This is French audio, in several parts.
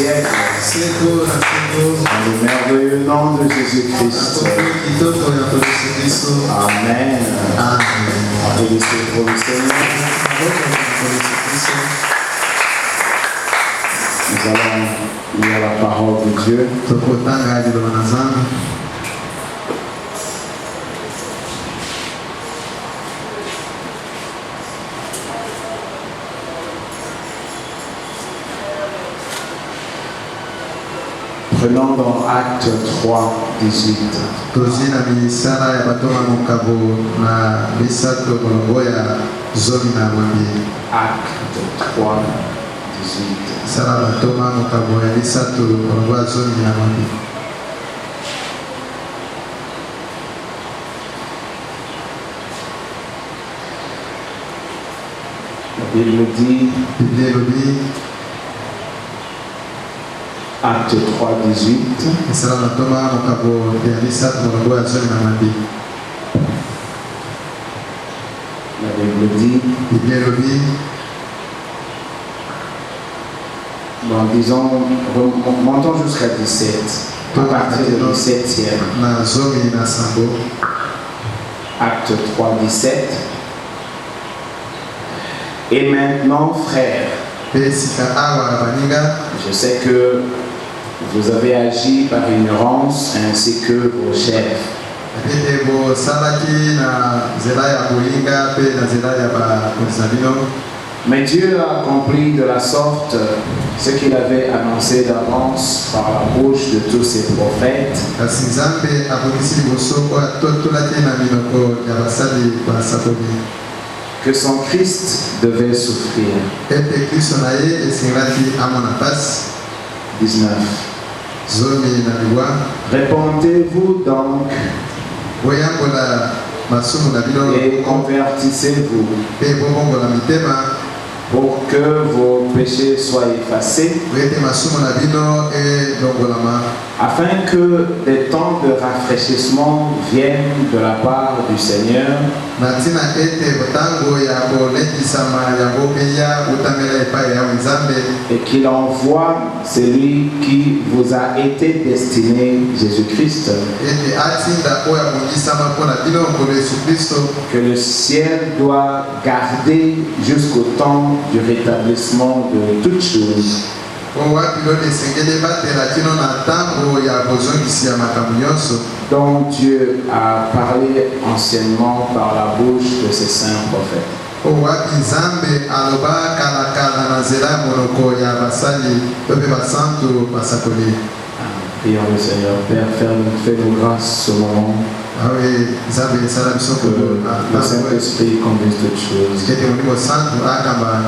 siècles. Dans le merveilleux nom de Jésus-Christ. Amen. Applaudissez pour le Seigneur. Nous allons lire la parole de Dieu. Prenons dans Acte 3, 18. Acte 3, 18. La Bible dit, Acte 3, 18. La Bible dit, bon, disons, montons jusqu'à 17, à partir du 17e. Acte 3, 17. Et maintenant, frères, je sais que vous avez agi par ignorance ainsi que vos chefs. Mais Dieu a accompli de la sorte ce qu'il avait annoncé d'avance par la bouche de tous ses prophètes, que son Christ devait souffrir. 19. Répondez-vous donc et convertissez-vous pour que vos péchés soient effacés, afin que des temps de rafraîchissement viennent de la part du Seigneur, et qu'il envoie celui qui vous a été destiné, Jésus-Christ, que le ciel doit garder jusqu'au temps du rétablissement de toutes choses, dont Dieu a parlé anciennement par la bouche de ses saints prophètes. Prions le Seigneur. Père, fais-nous grâce ce moment. Que le Saint-Esprit conduise toutes choses.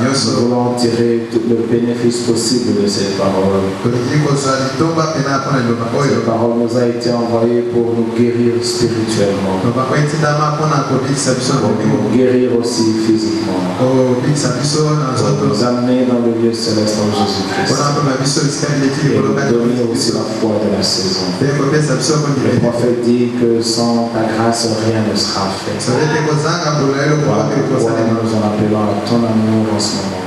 Nous voulons tirer tout le bénéfice possible de cette parole. Cette parole nous a été envoyée pour nous guérir spirituellement, pour nous guérir aussi physiquement, pour nous amener dans le lieu céleste en Jésus-Christ, et nous donner aussi la foi de la saison. Le prophète dit que sans ta grâce, rien ne sera fait. Voilà pourquoi nous en appelons à ton amour en ce moment.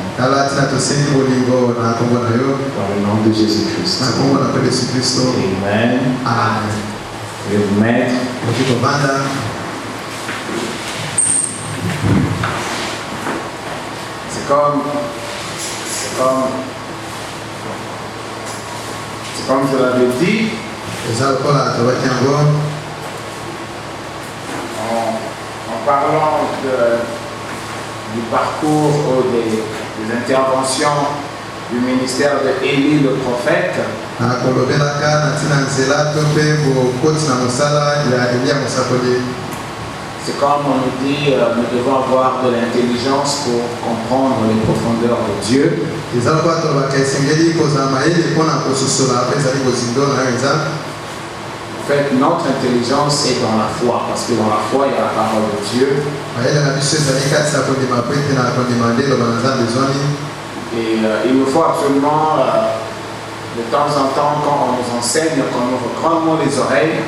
Dans le nom de Jésus-Christ. Amen. Je vais vous mettre. C'est comme je l'avais dit. En parlant du parcours ou des interventions du ministère de Élie le prophète, c'est comme on nous dit, nous devons avoir de l'intelligence pour comprendre les profondeurs de Dieu. En fait, notre intelligence est dans la foi, parce que dans la foi, il y a la parole de Dieu. Et il nous faut absolument, de temps en temps, quand on nous enseigne, quand nous recronnons les oreilles,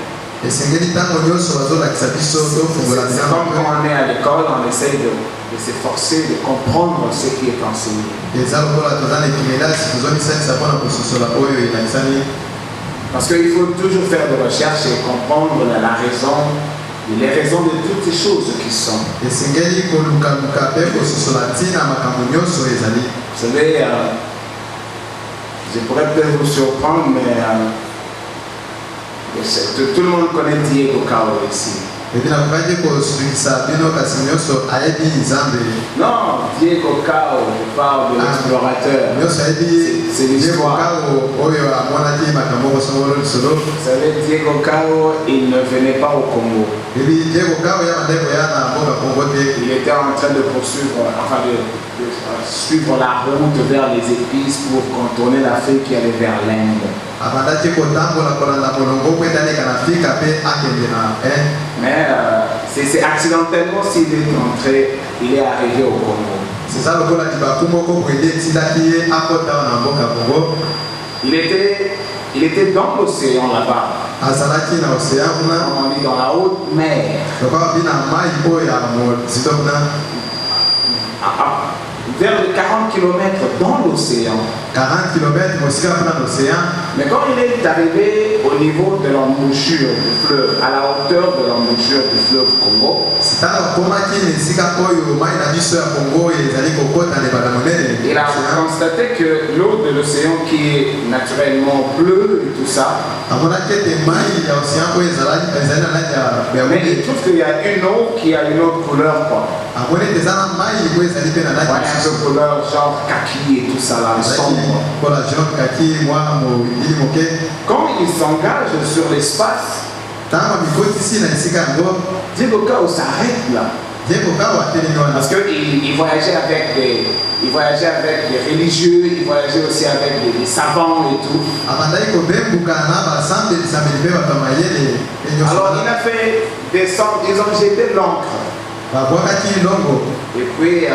C'est comme quand on est à l'école, on essaye de s'efforcer de comprendre ce qui est enseigné. Parce qu'il faut toujours faire des recherches et comprendre la raison, les raisons de toutes ces choses qui sont. Vous savez, je pourrais peut-être vous surprendre, mais tout le monde connaît Diego Cao ici. Non, Diego Cao, je parle de l'explorateur. C'est l'histoire. Vous savez, Diego Cao, il ne venait pas au Congo. Il était en train de poursuivre, enfin de suivre la route vers les épices pour contourner l'Afrique qui allait vers l'Inde. Mais c'est accidentellement il est arrivé au Congo. C'est ça le il était dans l'océan là-bas. On est dans la haute mer. Vers les 40 km dans l'océan. 40 km dans l'océan. Mais quand il est arrivé au niveau de l'embouchure du fleuve, à la hauteur de l'embouchure du fleuve Congo, il a constaté que l'eau de l'océan qui est naturellement bleue et tout ça, mais il trouve qu'il y a une eau qui a une autre couleur, quoi. Ouais, un peu couleur genre kaki et tout ça là, sombre. Quand il s'engage sur l'espace, Diego Cao s'arrête là. Parce qu'il voyageait avec des religieux, il voyageait aussi avec des savants et tout. Alors il a fait descendre, ils ont jeté l'encre. Et puis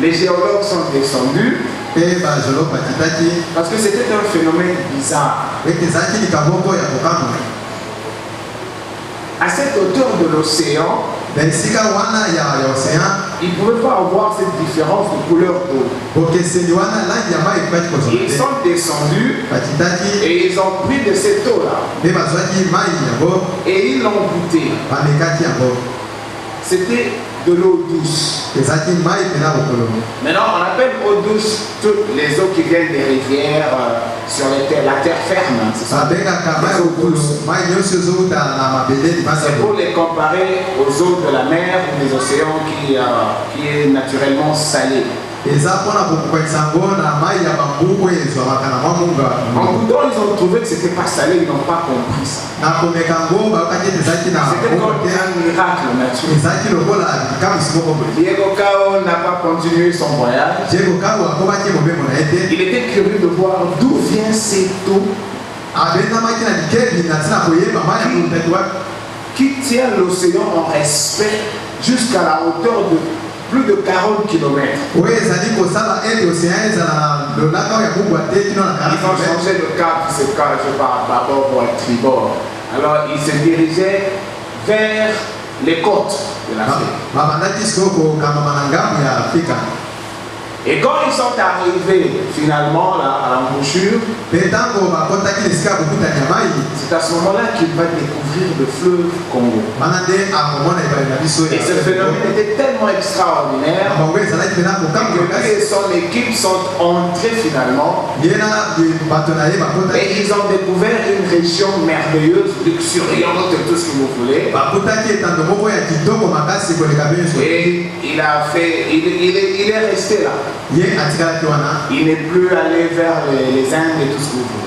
les géologues sont descendus. Parce que c'était un phénomène bizarre. À cette hauteur de l'océan, ils ne pouvaient pas avoir cette différence de couleur d'eau. Ils sont descendus et ils ont pris de cette eau-là. Et ils l'ont goûté. C'était de l'eau douce. Maintenant, on appelle eau douce toutes les eaux qui viennent des rivières sur la terre ferme. C'est pour les comparer aux eaux de la mer ou des océans qui est naturellement salée. En goûtant, ils ont trouvé que ce n'était pas salé, ils n'ont pas compris ça. C'était comme un miracle naturel. Diego Cao n'a pas continué son voyage. Il était curieux de voir d'où vient cette eau qui tient l'océan en respect jusqu'à la hauteur de plus de 40 km. Ils ont changé de cap, c'est quand je parle d'abord pour être tribord. Alors ils se dirigeaient vers les côtes de l'Afrique. Et quand ils sont arrivés finalement là, à l'embouchure, c'est à ce moment-là qu'ils vont découvrir le fleuve Congo. Et ce phénomène était tellement extraordinaire que son équipe sont entrés finalement et ils ont découvert une région merveilleuse, luxuriante, tout ce que vous voulez. Et il est resté là. Il n'est plus allé vers les Indes et tout ce que vous voulez.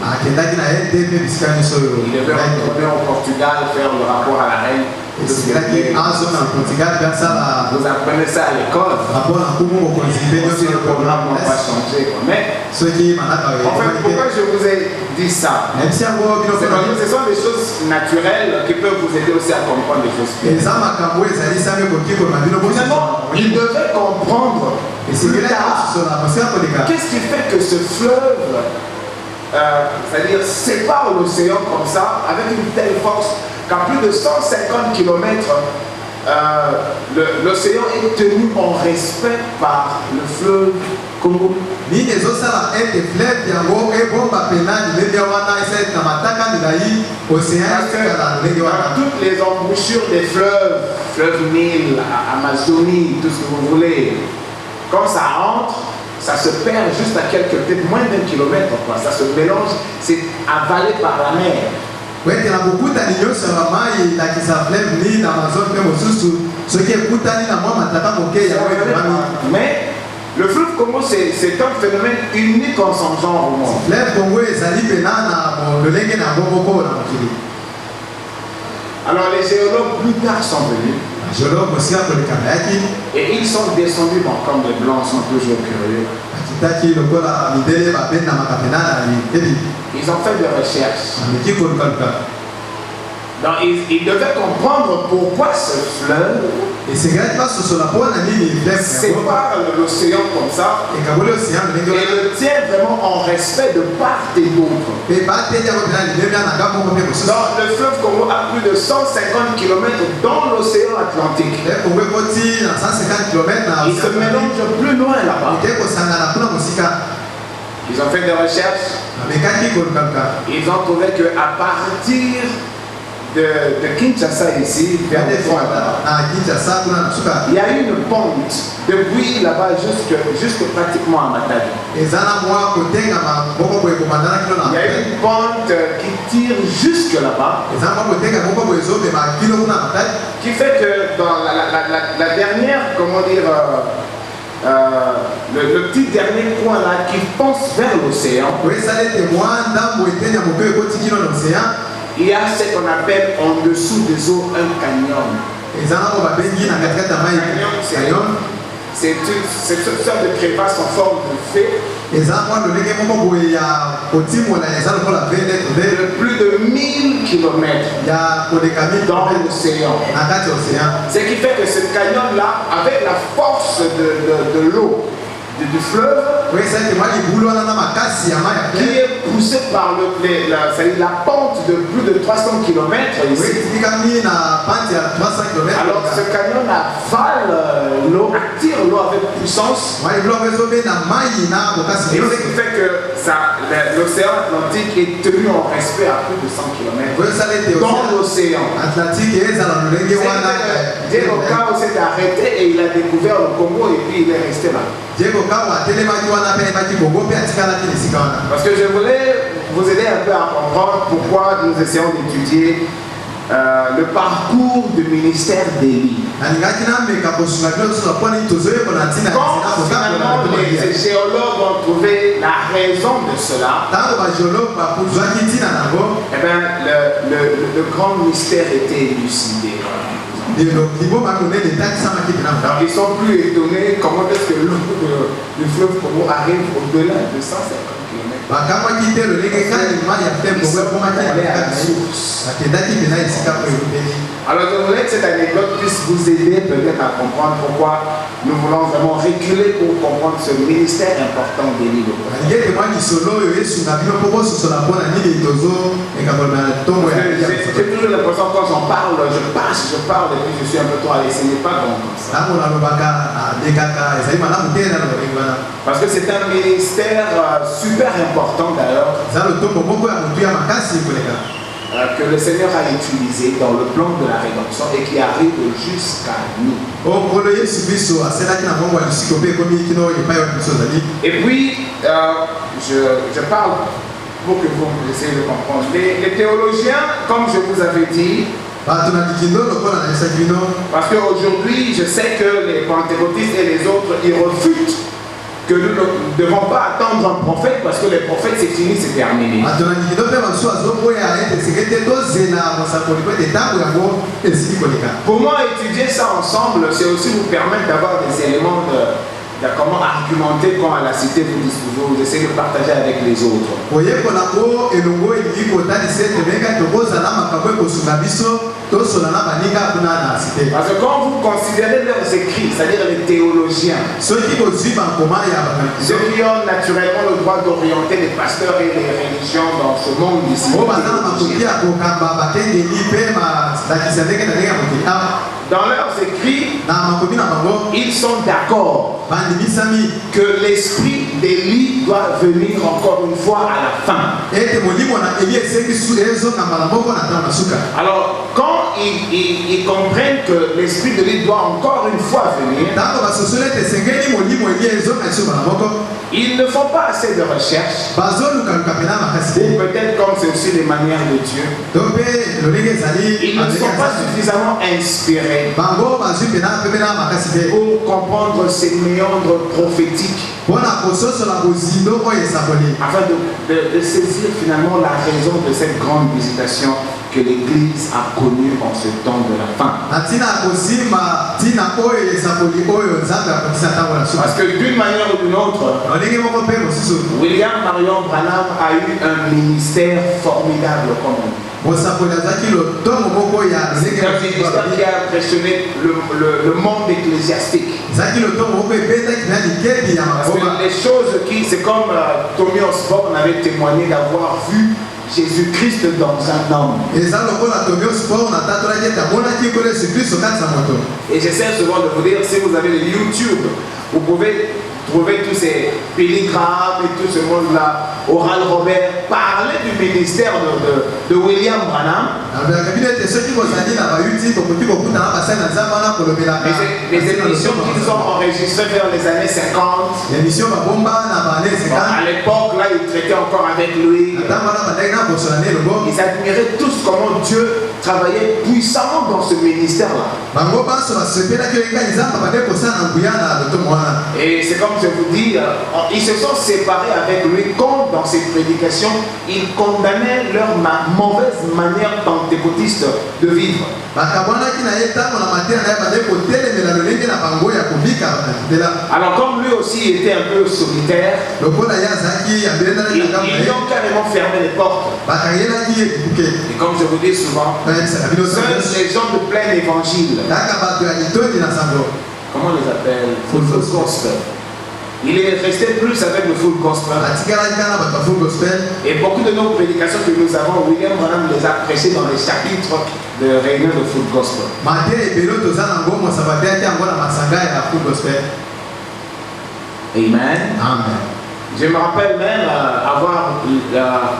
Il devait retourner au Portugal faire le rapport à la reine. Vous apprenez ça à l'école. Aussi le programme n'a pas changé. Mais en fait, pourquoi je vous ai dit ça? Ce sont des choses naturelles qui peuvent vous aider aussi à comprendre les choses. Finalement, il devait comprendre qu'est-ce qui fait que ce fleuve c'est-à-dire sépare l'océan comme ça, avec une telle force qu'à plus de 150 km, l'océan est tenu en respect par le fleuve Congo. Dans toutes les embouchures des fleuves, fleuve Nil, Amazonie, tout ce que vous voulez, quand ça entre, ça se perd juste à peut-être moins d'un kilomètre, quoi. Ça se mélange, c'est avalé par la mer. Oui, il y a beaucoup d'animaux sur la main, il y a qui s'appellent ni d'Amazon, ce qui est mais le fleuve Congo, c'est un phénomène unique en son genre au monde. Alors les géologues plus tard sont venus. Et ils sont descendus, bon, comme les blancs sont toujours curieux. Ils ont fait des recherches. Donc ils devaient comprendre pourquoi ce fleuve sépare l'océan comme ça et le tient vraiment en respect de part et d'autre. Donc le fleuve Congo a plus de 150 km dans l'océan Atlantique. Il se mélange plus loin là-bas. Ils ont fait des recherches. Ils ont trouvé qu'à partir de Kinshasa ici, vers des fois il y a une pente depuis là-bas jusque pratiquement à Matadi. Il y a une pente qui tire jusque là-bas, qui fait que dans la dernière, comment dire, le petit dernier point là qui pense vers l'océan, il y a ce qu'on appelle en dessous des eaux un canyon. C'est une sorte de crévasse en forme de fée de plus de 1000 km dans l'océan. Ce qui fait que ce canyon-là, avec la force de l'eau, du fleuve, qui est poussé par la pente de plus de 300 km ici. Alors ce canyon avale l'eau, attire l'eau avec puissance. Et ce qui fait que l'océan Atlantique est tenu en respect à plus de 100 km dans l'océan. Diego Cao s'est arrêté et il a découvert le Congo et puis il est resté là. Parce que je voulais vous aider un peu à comprendre pourquoi nous essayons d'étudier le parcours du ministère d'Élie. Quand finalement les géologues ont trouvé la raison de cela, eh bien, le grand mystère était élucidé. Alors, ils sont plus étonnés comment est-ce que le fleuve Congo arrive au-delà de 150 km. Alors je voulais que cette anecdote puisse vous aider peut-être à comprendre pourquoi nous voulons vraiment reculer pour comprendre ce ministère important d'Élie. J'ai toujours l'impression quand j'en parle, je parle et puis je suis un peu trop à l'aise. Ce n'est pas bon comme ça. Parce que c'est un ministère super important d'ailleurs, que le Seigneur a utilisé dans le plan de la rédemption et qui arrive jusqu'à nous. Et puis, je parle pour que vous essayez de comprendre. Les théologiens, comme je vous avais dit, parce qu'aujourd'hui, je sais que les pentecôtistes et les autres, ils refutent que nous ne devons pas attendre un prophète parce que les prophètes c'est fini, c'est terminé. Pour moi, étudier ça ensemble, c'est aussi vous permettre d'avoir des éléments comment argumenter quand à la cité vous essayez de partager avec les autres. Parce que quand vous considérez leurs écrits, c'est-à-dire les théologiens, ceux qui ont naturellement le droit d'orienter les pasteurs et les religions dans ce monde ici, dans leurs écrits, ils sont d'accord que l'esprit d'Élie doit venir encore une fois à la fin. Alors, quand ils comprennent que l'esprit d'Élie doit encore une fois venir, ils ne font pas assez de recherche. Ou peut-être comme c'est aussi les manières de Dieu, ils ne sont pas suffisamment inspirés pour comprendre ces méandres prophétiques, afin de saisir finalement la raison de cette grande visitation que l'Église a connue en ce temps de la fin. Parce que d'une manière ou d'une autre, William Marion Branham a eu un ministère formidable comme on dit. C'est un ministère qui a impressionné le monde ecclésiastique. Parce que les choses qui, c'est comme Tommy Osborne avait témoigné d'avoir vu Jésus-Christ dans un homme. Et j'essaie souvent de vous dire, si vous avez le YouTube, vous pouvez trouver tous ces Billy Graham et tout ce monde-là, Oral Robert, parler du ministère de William Branham. Les émissions qu'ils ont enregistrées vers les années 50. À l'époque, là, ils traitaient encore avec lui. Ils admiraient tous comment Dieu travaillait puissamment dans ce ministère-là. Et c'est comme je vous dis, ils se sont séparés avec lui quand dans ses prédications, ils condamnaient leur mauvaise manière pentecôtiste de vivre. Alors comme lui aussi était un peu solitaire, ils ont carrément fermé les portes. Et comme je vous dis souvent, seuls les gens de plein évangile, comment on les appelle? Full gospel. Il est resté plus avec le full gospel. Et beaucoup de nos prédications que nous avons, William Branham les a prêchées dans les chapitres de réunion de full gospel. Amen. Amen. Je me rappelle même avoir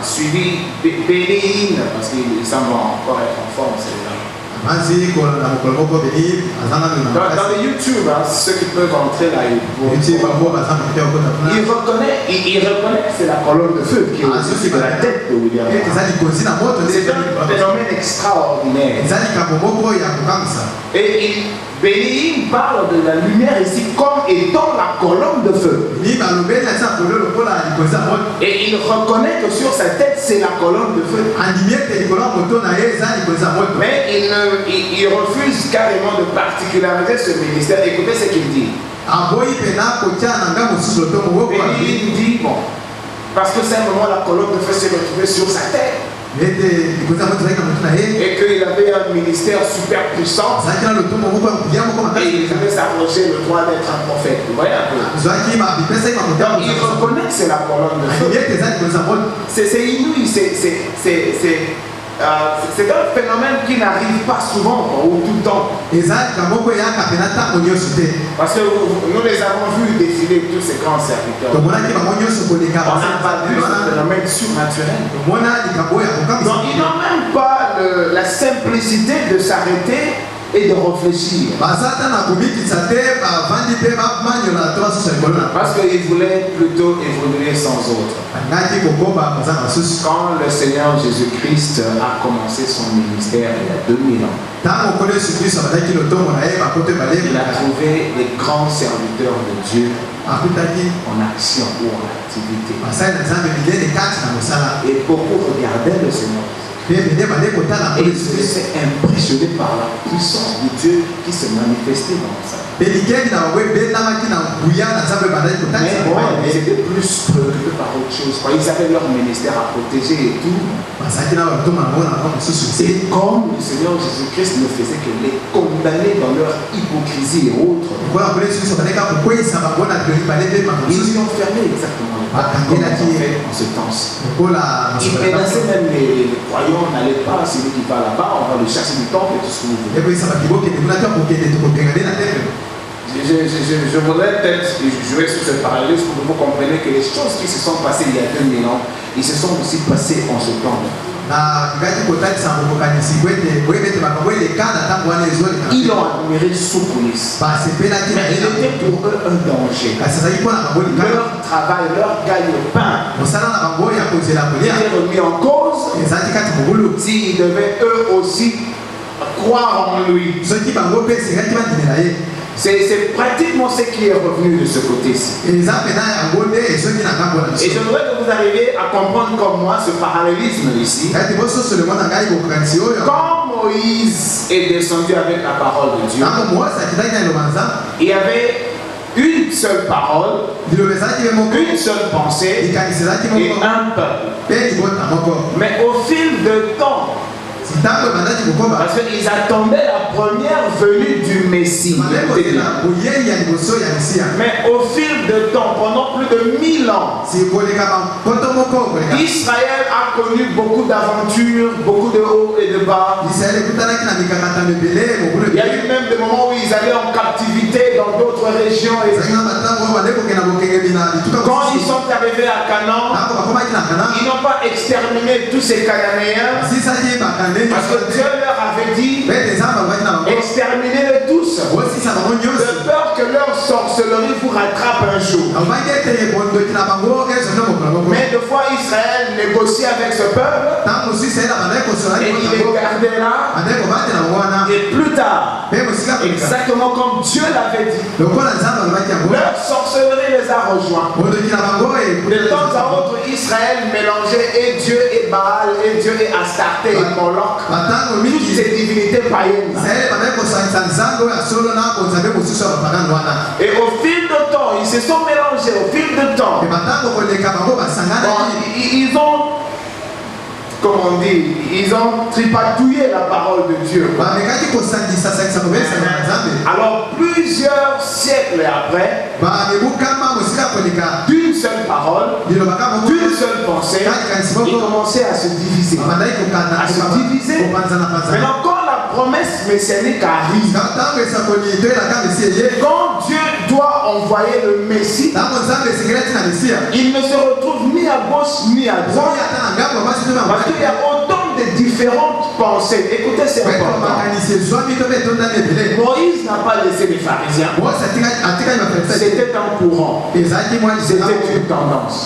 suivi Bénin, parce qu'il semble encore être en forme, celui-là. Dans le YouTube, ceux qui peuvent entrer là, il reconnaît que c'est la colonne de feu qui est au-dessus de la tête de William. C'est un phénomène extraordinaire. Et Bénin parle de la lumière ici comme étant la colonne de feu. Et il reconnaît que sur sa tête c'est la colonne de feu. Mais il refuse carrément de particulariser ce ministère. Écoutez ce qu'il dit. Bénin dit bon, parce que simplement la colonne de feu s'est retrouvée sur sa tête. Et qu'il avait un ministère super puissant. Et il devait s'arroger le droit d'être un prophète. Vous voyez un peu. Donc il reconnaît que c'est la colonne de feu. C'est inouï. C'est un phénomène qui n'arrive pas souvent ou tout le temps. Parce que nous les avons vus défiler tous ces grands serviteurs. On n'a pas vu ce phénomène surnaturel. Donc ils n'ont même pas la simplicité de s'arrêter et de réfléchir. Parce qu'ils voulaient plutôt évoluer sans autre. Quand le Seigneur Jésus-Christ a commencé son ministère il y a 2000 ans, il a trouvé les grands serviteurs de Dieu en action ou en activité. Et beaucoup regardaient le Seigneur Jésus-Christ. Et il s'est impressionné par la puissance de Dieu qui se manifestait dans ça. Mais bon, ils étaient plus préoccupés par autre chose. Ils avaient leur ministère à protéger et tout. Et comme le Seigneur Jésus-Christ ne faisait que les condamner dans leur hypocrisie et autres, ils lui ont fermé exactement. Comme on fait en ce temps-ci. Ils menaçaient même les croyants, n'allez pas, celui qui va là-bas, on va le chercher du temple et tout ce que vous voulez. Je voudrais peut-être jouer sur ce parallèle pour que vous compreniez que les choses qui se sont passées il y a 2000 ans, ils se sont aussi passées en ce temps. Ils l'ont admiré sous police. Mais il était pour eux un danger. Leur travail, leur gagne-pain était remis en cause s'ils devaient eux aussi croire en lui. C'est pratiquement ce qui est revenu de ce côté-ci. Et je voudrais que vous arriviez à comprendre comme moi ce parallélisme ici. Quand Moïse est descendu avec la parole de Dieu, il y avait une seule parole, une seule pensée et un peuple. Mais au fil du temps, parce qu'ils attendaient la première venue du Messie. Mais au fil de temps, pendant plus de 1000 ans, Israël a connu beaucoup d'aventures, beaucoup de hauts et de bas. Il y a eu même des moments où ils allaient en captivité dans d'autres régions. Et quand ils sont arrivés à Canaan, ils n'ont pas exterminé tous ces Cananéens. Parce que Dieu leur avait dit exterminez-les tous, de peur que leur sorcellerie vous rattrape un jour. Mais de fois Israël négocie avec ce peuple et il les gardait là. Et plus tard, exactement comme Dieu l'avait dit, leur sorcellerie les a rejoints. De temps à autre, Israël mélangeait et Dieu et Baal, et Dieu et Astarté et Moloch. Toutes ces divinités païennes. Et au fil du temps, ils se sont mélangés. Au fil du temps, ils ont, comme on dit, ils ont tripatouillé la parole de Dieu. Alors plusieurs siècles après, d'une seule parole, d'une seule pensée, ils commençaient à se diviser. Maintenant, quand la promesse messianique arrive, quand Dieu doit envoyer le Messie, il ne se retrouve ni à gauche ni à droite. Parce qu'il y a autant de différentes pensées. Écoutez, c'est important. Moïse n'a pas laissé les pharisiens. C'était un courant. C'était une tendance.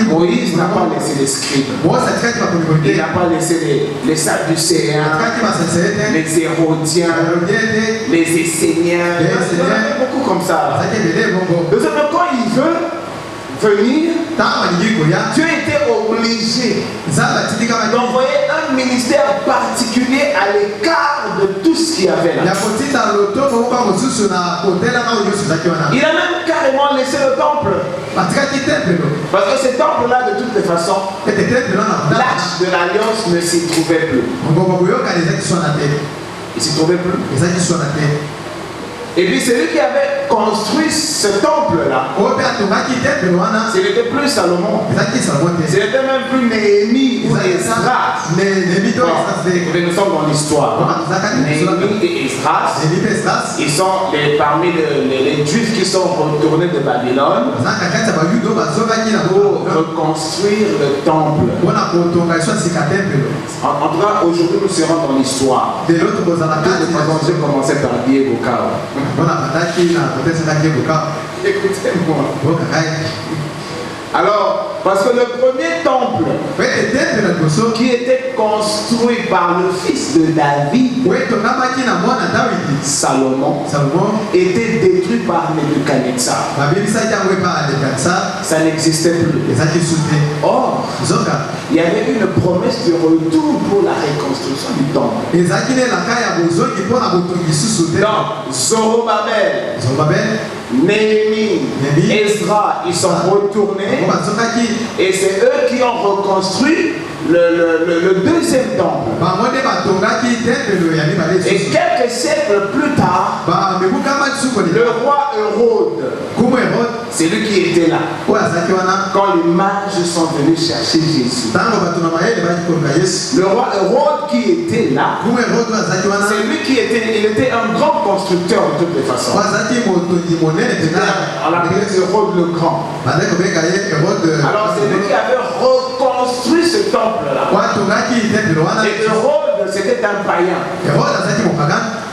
Moïse n'a pas laissé les scribes. Il n'a pas laissé les sadducéens, les hérodiens, les esséniens. Il y en avait beaucoup comme ça. Donc quand il veut venir, Dieu était obligé d'envoyer un ministère particulier à l'écart de tout ce qu'il y avait là. Il a même carrément laissé le temple. Parce que ce temple-là, de toutes les façons, l'arche de l'alliance ne s'y trouvait plus. Il s'y trouvait plus. Et puis celui qui avait construit ce temple-là, ce n'était plus Salomon. Ce n'était même plus Néhémie ou Esdras. Nous sommes dans l'histoire. Néhémie et Esdras, ils sont parmi les Juifs qui sont retournés de Babylone pour reconstruire le temple. En tout cas, aujourd'hui, nous serons dans l'histoire. Dieu commençait par Diego Cao. Écoutez-moi. Alors, Parce que le premier temple qui était construit par le fils de David, Salomon, était détruit par Nebuchadnezzar. Ça n'existait plus. Or, il y avait une promesse de retour pour la reconstruction du temple. Donc, Zorobabel, Néhémie, Ezra, ils sont retournés et c'est eux qui ont reconstruit le deuxième temple. Et quelques siècles plus tard, le roi Hérode, c'est lui qui était là quand les mages sont venus chercher Jésus. Le roi Hérode qui était là, c'est lui qui était un grand constructeur de toutes les façons. On l'appelait Hérode le Grand. Alors c'est lui qui avait reconstruit ce temple-là. Et Hérode, c'était un païen.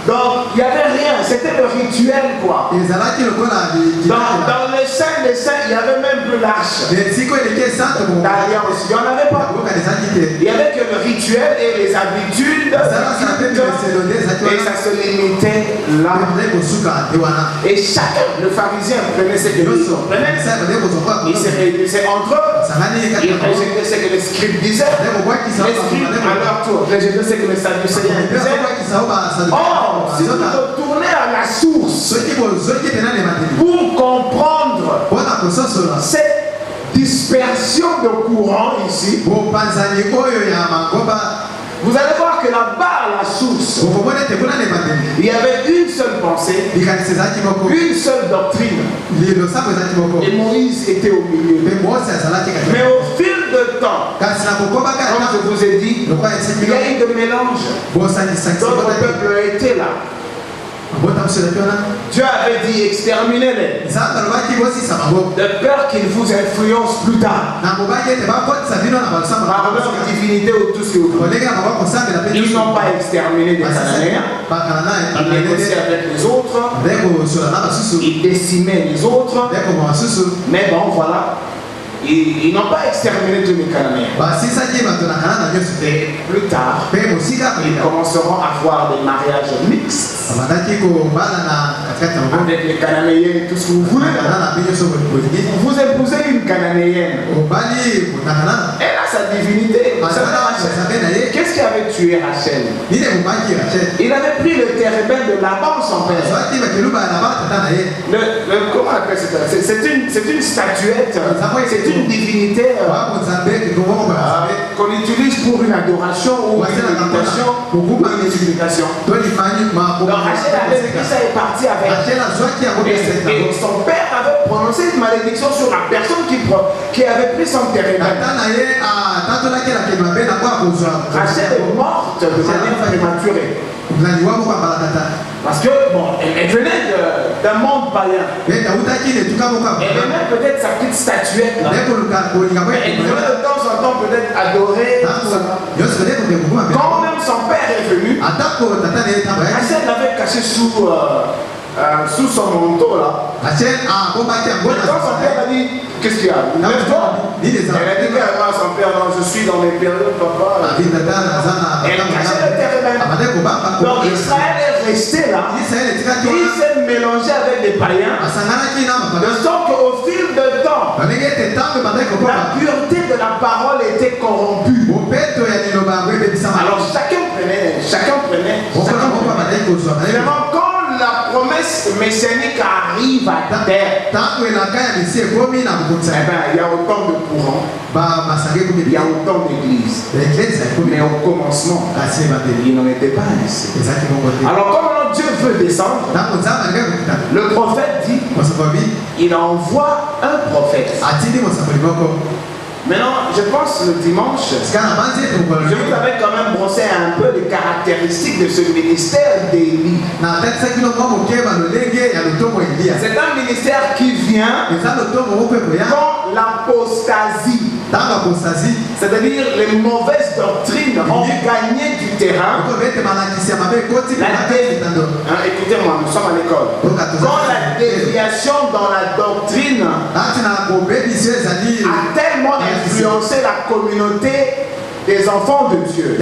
Donc il n'y avait rien, c'était le rituel quoi. Dans le Saint des Saints, il n'y avait même plus l'arche d'alliance. Il n'y en avait pas. Il n'y avait que le rituel et les habitudes. Et ça se limitait là. Et chacun, le pharisien, prenait ce que les autres prenaient. Il se réunissait entre eux. Il rejetait ce que les scribes disaient. Les scribes, à leur tour, rejetaient ce que les sadducéens disaient. Or, si vous retournez à la source pour comprendre cette dispersion de courant ici, vous allez voir que là-bas à la source, il y avait une seule pensée, une seule doctrine. Et Moïse était au milieu. Mais au fil de temps, comme je vous ai dit, il y a eu de mélange. D'autres peuples étaient là. Dieu avait dit exterminez-les, de peur qu'ils vous influencent plus tard par leur divinité ou tout ce que vous voulez. Ils n'ont pas exterminé des Cananéens, ils négociaient avec les autres, ils décimaient les autres, mais bon voilà. Ils n'ont pas exterminé tous les Cananéens. Et plus tard, ils commenceront à avoir des mariages mixtes avec les Cananéens et tout ce que vous voulez. Vous épousez une Cananéenne. Elle a sa divinité. Qu'est-ce qui avait tué Rachel? Il avait pris le térébin de Laban, son père. Comment on appelle ça? C'est une statuette. C'est une divinité qu'on utilise pour une adoration ou une méditation ou une supplication. Donc Rachel avait pris ça et parti avec. Et son père avait prononcé une malédiction sur la personne qui avait pris son térébin. Rachel est morte de manière prématurée. Parce que, bon, elle venait d'un monde païen. Elle aimait peut-être sa petite statuette là. Elle venait de temps en temps peut-être adorer. Quand même son père est venu, Rachel l'avait caché sous son manteau là. Quand son père a dit, qu'est-ce qu'il y a? Lève-toi. Elle a dit à son père, non, je suis dans mes périodes, papa. Elle cachait le térébin. Donc Israël est resté là. Il s'est mélangé avec des païens. De sorte qu'au fil de temps, la pureté de la parole était corrompue. Alors chacun prenait. Finalement, quand la promesse messianique arrive à terre, il y a autant de courants, il y a autant d'églises. Mais au commencement, il n'en était pas ainsi. Alors comme Dieu veut descendre, le prophète dit, il envoie un prophète. Maintenant, je pense le dimanche, je vous avais quand même brossé un peu les caractéristiques de ce ministère d'Élie. C'est un ministère qui vient quand l'apostasie c'est-à-dire les mauvaises doctrines ont gagné du terrain. Écoutez-moi, nous sommes à l'école. Quand la déviation dans la doctrine a tellement influencé la communauté des enfants de Dieu.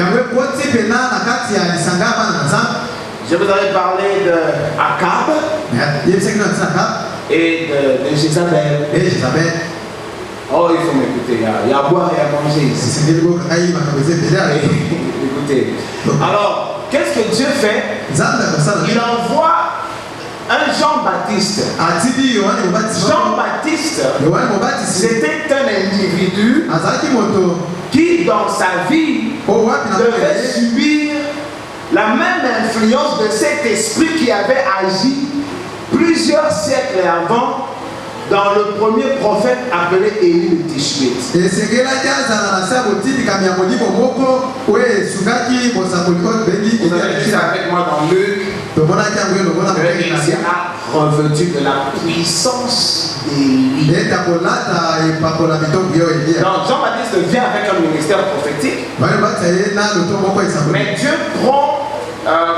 Je vous avais parlé de Akab et de Jézabel. Oh, il faut m'écouter, il y a à boire et à manger ici. Écoutez. Alors, qu'est-ce que Dieu fait? Il envoie un Jean-Baptiste. Jean-Baptiste, c'était un individu qui, dans sa vie, devait subir la même influence de cet esprit qui avait agi plusieurs siècles avant dans le premier prophète appelé Élie de Tishbit. Vous avez vu ça avec moi dans Luc. Il sera revêtu de la puissance d'Élie. Donc Jean-Baptiste vient avec un ministère prophétique. Mais Dieu prend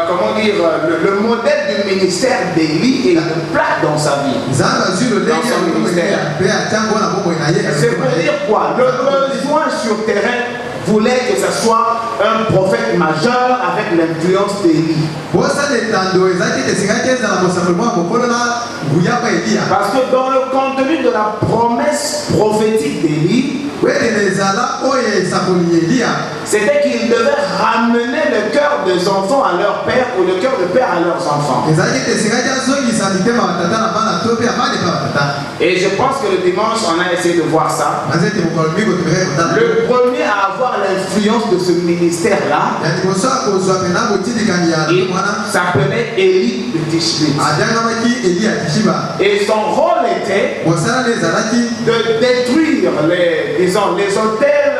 comment dire, le modèle du ministère d'Élie et le place dans sa vie. Dans son ministère. C'est pour dire quoi? Le besoin sur terrain voulait que ce soit un prophète majeur avec l'influence d'Élie. Parce que dans le contenu de la promesse prophétique d'Élie, c'était qu'il devait ramener le cœur des enfants à leur père ou le cœur de père à leurs enfants. Et je pense que le dimanche, on a essayé de voir ça. Le premier à avoir l'influence de ce ministère-là, il s'appelait Élie de Tishbit. Et son rôle était de détruire les hôtels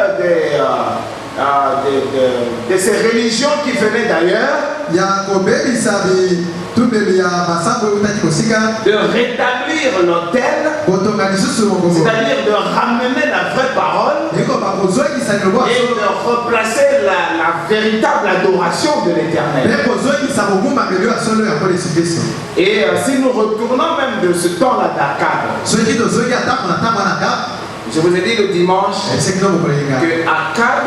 de ces religions qui venaient d'ailleurs, de rétablir l'autel, c'est-à-dire de ramener la vraie parole et de replacer la véritable adoration de l'Éternel. Et si nous retournons même de ce temps-là d'Akab, je vous ai dit le dimanche que Akab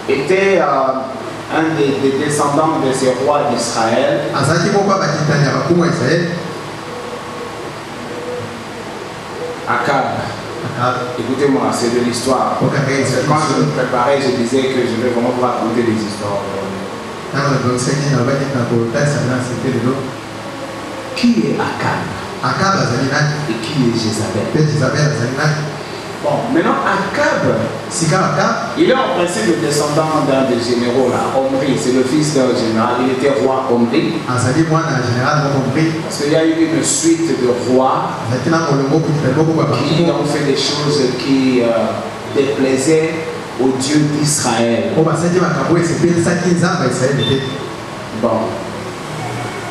était un des descendants de ces rois d'Israël. Akab, écoutez-moi, c'est de l'histoire. Quand je me préparais, je disais que je vais vraiment vous raconter des histoires. Qui est Akab? Et qui est Jézabel? Bon, maintenant Akab, il est en principe le descendant d'un des généraux là, Omri, c'est le fils d'un général, il était roi Omri. Parce qu'il y a eu une suite de rois qui ont fait des choses qui déplaisaient au Dieu d'Israël. Bon.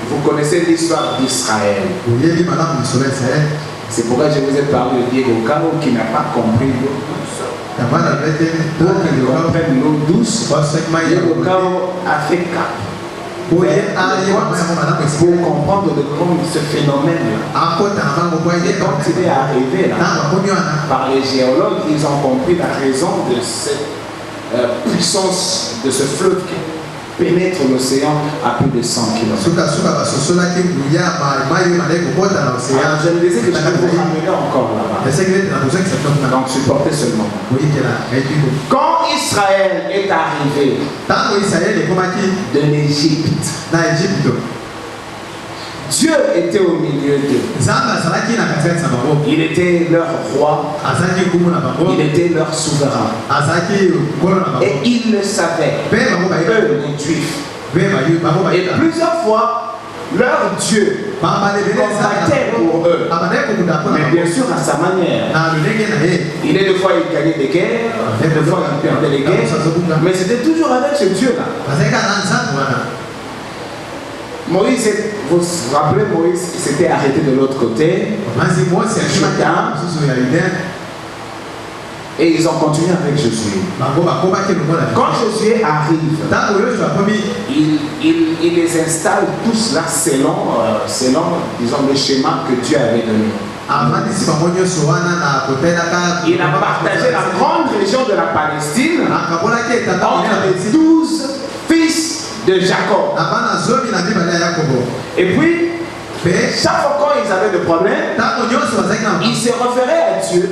Vous connaissez l'histoire d'Israël. C'est pourquoi je vous ai parlé de Diego Caro qui n'a pas compris l'eau douce. Pour qu'il comprenne l'eau douce, Diego Caro a fait cap. Pour comprendre de comment ce phénomène-là. Et quand il est arrivé là, par les géologues, ils ont compris la raison de cette puissance de ce fleuve qui pénètre l'océan à plus de 100 km. Je me disais que je vais vous ramener encore là-bas. Donc supportez seulement. Quand Israël est arrivé de l'Égypte, Dieu était au milieu d'eux. Il était leur roi. Il était leur souverain. Et ils le savaient. Eux, les Juifs. Et plusieurs fois, leur Dieu combattait pour eux. Mais bien sûr à sa manière. Il est des fois il gagnait des guerres, des fois il perdait les guerres. Mais c'était toujours avec ce Dieu-là. Moïse, vous vous rappelez, Moïse s'était arrêté de l'autre côté. Et ils ont continué avec Josué. Quand Josué arrive, il les installe tous là selon disons, le schéma que Dieu avait donné. Il a partagé la grande région de la Palestine entre les 12 fils de Jacob. Et puis, chaque fois quand ils avaient des problèmes, ils se référaient à Dieu.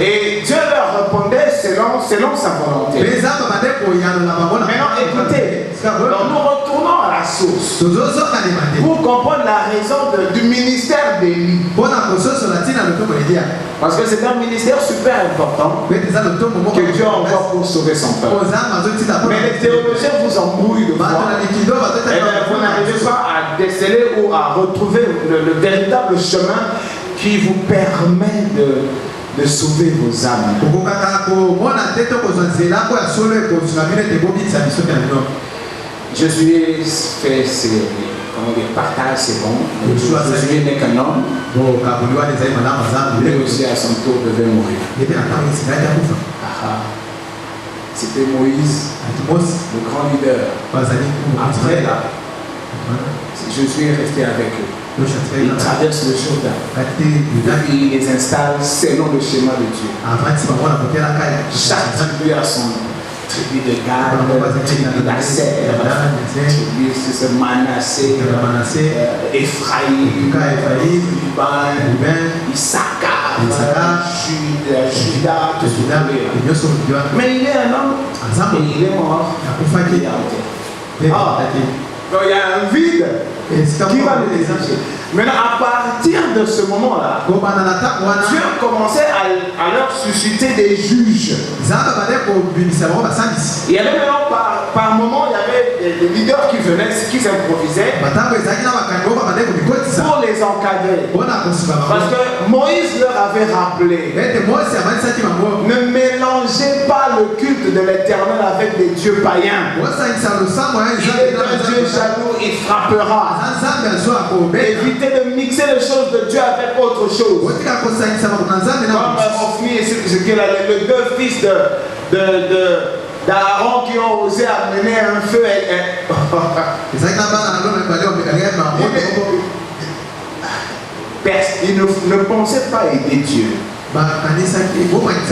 Et Dieu leur répondait selon sa volonté. Maintenant, écoutez, nous retournons à la source pour comprendre la raison du ministère d'Élie. Parce que c'est un ministère super important que Dieu envoie pour sauver son peuple. Mais les théologiens vous embrouillent de foi. Et vous n'arrivez pas à déceler ou à retrouver le véritable chemin qui vous permet de sauver vos âmes. Je suis fait partage, c'est bon. Josué n'est qu'un homme. Lui aussi à son tour devait mourir. C'était Moïse, le grand leader. Après là, Josué est resté avec eux. Il traverse le Jourdain. Il les installe selon le schéma de Dieu. Chaque tribu a son tribu de Gad, tribu d'Asser, tribu de Manassé, Ephraïm, Issachar, Juda, tout ce que vous voulez. Mais il est un homme et il est mort. Il est enterré. Donc il y a un vide qui va le désager. Maintenant, à partir de ce moment-là, Dieu commençait à leur susciter des juges. Il y avait maintenant par moment, il y avait des leaders qui venaient, qui s'improvisaient pour les encadrer. Parce que Moïse leur avait rappelé: ne mélangez pas le culte de l'Éternel avec des dieux païens. Il est un Dieu jaloux, il frappera. Évitez de mixer les choses de Dieu avec autre chose. Comme Ophni et les deux fils d'Aaron qui ont osé amener un feu. Ils ne pensaient pas aider Dieu.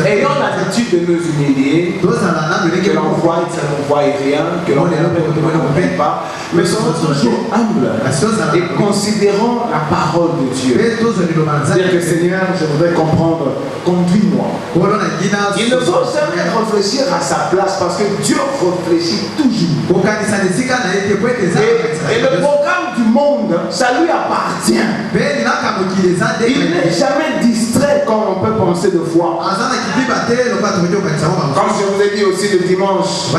Ayant l'habitude de nous humilier, que l'on voit rien, que l'on ne comprenne pas, mais soyons toujours humbles et considérons la parole de Dieu. Dire que Seigneur, je voudrais comprendre, conduis-moi. Il ne faut jamais réfléchir à sa place parce que Dieu réfléchit toujours. Et le programme du monde, ça lui appartient. Il n'est jamais distrait comme on peut penser de foi. Comme je vous ai dit aussi le dimanche, je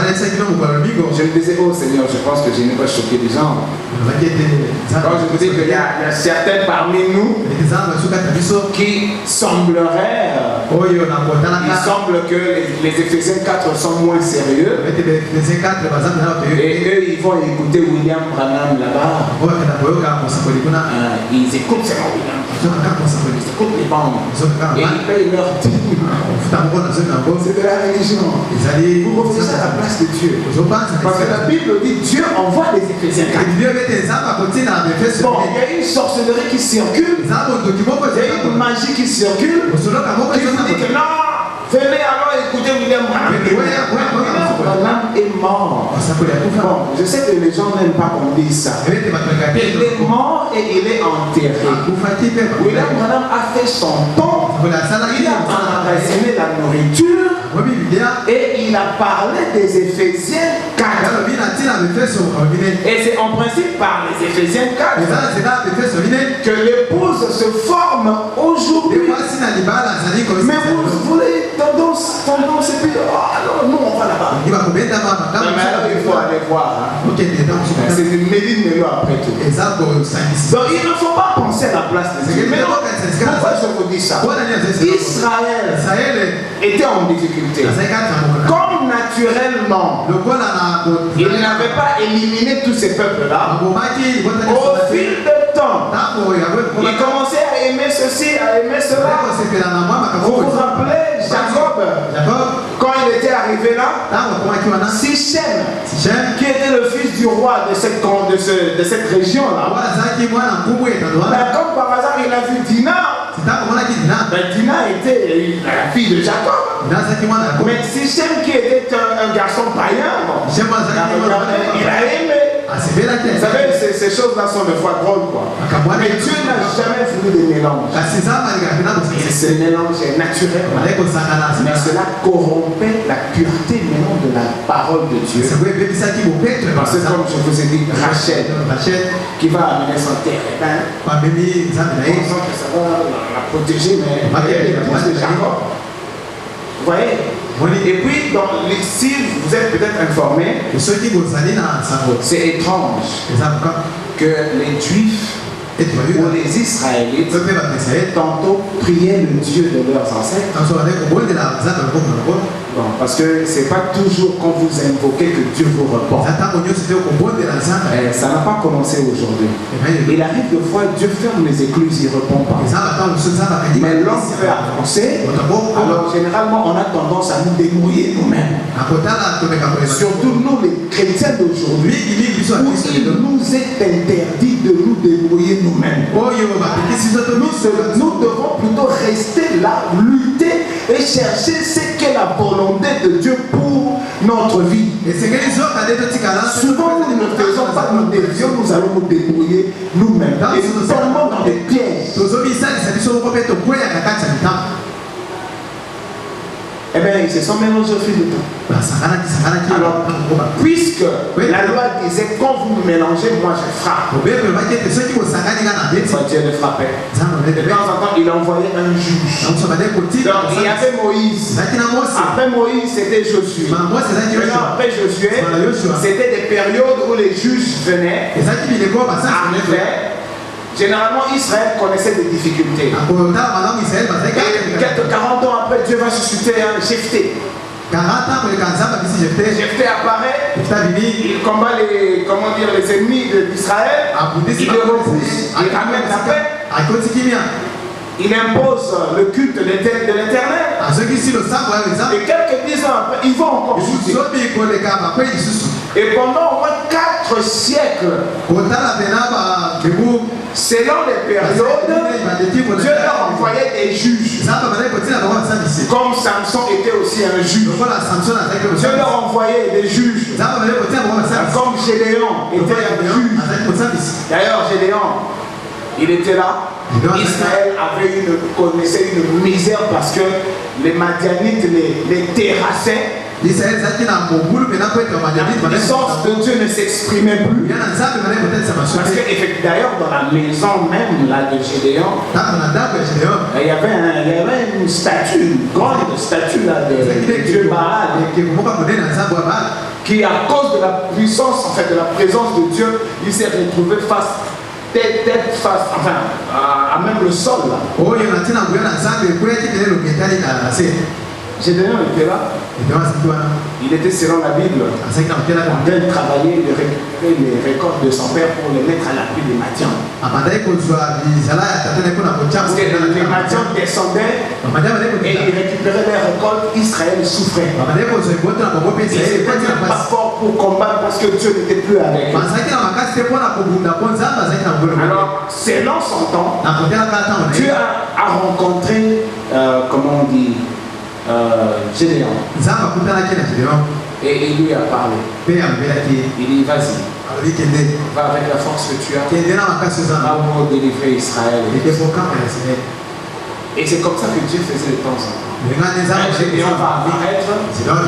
me disais: oh Seigneur, je pense que je n'ai pas choqué les gens. Quand je vous dis qu'il y a certains parmi nous qui semblerait, il semble que les Éphésiens 4 sont moins sérieux. Et eux, ils vont écouter William Branham là-bas. Ils écoutent seulement William. Ils écoutent les bandes. Et ils payent leur dîme. C'est de la religion. Vous réfléchissez à la place de Dieu. Parce que la Bible dit Dieu envoie les Éphésiens 4. Bon, il y a une sorcellerie qui circule. Il y a une magie qui circule. Qui vous dit que non, venez alors écouter William Branham. William Branham est mort. Bon, je sais que les gens n'aiment pas qu'on dise ça. Il est mort et il est enterré. William Branham a fait son temps. Il a emmagasiné la nourriture. Et il a parlé des Éphésiens 4. Et c'est en principe par les Éphésiens 4 que l'épouse se forme aujourd'hui. Mais vous voulez tendance et puis non, on va là-bas. Mais alors il faut aller voir. C'est une Méline Mélo après tout. Donc il ne faut pas penser à la place des Éphésiens. Pourquoi je vous dis ça? Israël était en difficulté. Comme naturellement, il n'avait pas éliminé tous ces peuples-là, au fil de temps, il commençait à aimer ceci, à aimer cela. Vous vous rappelez Jacob, Sichem, qui était le fils du roi de cette région-là, comme par hasard il a vu Dina. Dina était la fille de Jacob. Mais Sichem, qui était un garçon païen, il a aimé. Vous savez, ces choses-là sont des fois drôles, quoi. Mais Dieu n'a jamais voulu de mélange. Et ce mélange est naturel. Mais cela corrompait la pureté maintenant de la parole de Dieu. Parce que comme je vous ai dit, Rachel, qui va amener son terrain, pensant que ça va la protéger, mais elle est l'épouse de Jacob. Vous voyez? Et puis, si vous êtes peut-être informés, c'est étrange que les Juifs ou les Israélites tantôt priaient le Dieu de leurs ancêtres. Bon, parce que c'est pas toujours quand vous invoquez que Dieu vous répond. Ça n'a pas commencé aujourd'hui. Il arrive de fois, Dieu ferme les écluses, il ne répond pas. Mais l'homme peut avancer. Alors généralement, on a tendance à nous débrouiller nous-mêmes. Surtout nous, les chrétiens d'aujourd'hui, il nous est interdit de nous débrouiller nous-mêmes. Nous devons plutôt rester là, lutter et chercher ce qu'est la volonté de Dieu pour notre vie. Souvent nous ne faisons pas nos décisions, nous allons nous débrouiller nous-mêmes. Et nous tombons dans des pièges. Eh bien, ils se sont mélangés au fil du temps. Alors, puisque la loi disait quand vous me mélangez, moi je frappe. Dieu le frappait. De temps en temps, il envoyait un juge. Donc, il y avait Moïse. Après Moïse, c'était Josué. Maintenant, après Josué, c'était des périodes où les juges venaient. Généralement, Israël connaissait des difficultés. Et quelques 40 ans après, Dieu va susciter un Jephthé. Jephthé apparaît, il combat les ennemis d'Israël, il les repousse, il ramène la paix, il impose le culte de l'Éternel. Et quelques 10 ans après, ils vont encore chuter. Et pendant au moins 4 siècles, selon les périodes, Dieu leur envoyait des juges. Comme Samson était aussi un juge. Dieu leur envoyait des juges. Comme Gédéon était un juge. D'ailleurs, Gédéon, il était là. Israël connaissait une misère parce que les Madianites les terrassaient. La puissance de Dieu ne s'exprimait plus. Parce que d'ailleurs dans la maison même là, de Gédéon, il y avait une statue, une grande statue là, de Dieu Baal, qui à cause de la puissance, en fait de la présence de Dieu, il s'est retrouvé tête face, enfin à même le sol là. Gédéon était là. Il était selon la Bible en train de travailler, de récupérer les récoltes de son père pour les mettre à l'abri des Madians. Parce que les Madians descendaient et ils récupéraient les récoltes, Israël souffrait. Et c'était pas fort pour combattre parce que Dieu n'était plus avec eux. Alors, selon son temps, Dieu a rencontré, comment on dit, Gédéon. Et il lui a parlé. Il dit vas-y, va avec la force que tu as, va pour délivrer Israël. Et c'est comme ça que Dieu faisait de temps en temps. Gédéon va apparaître,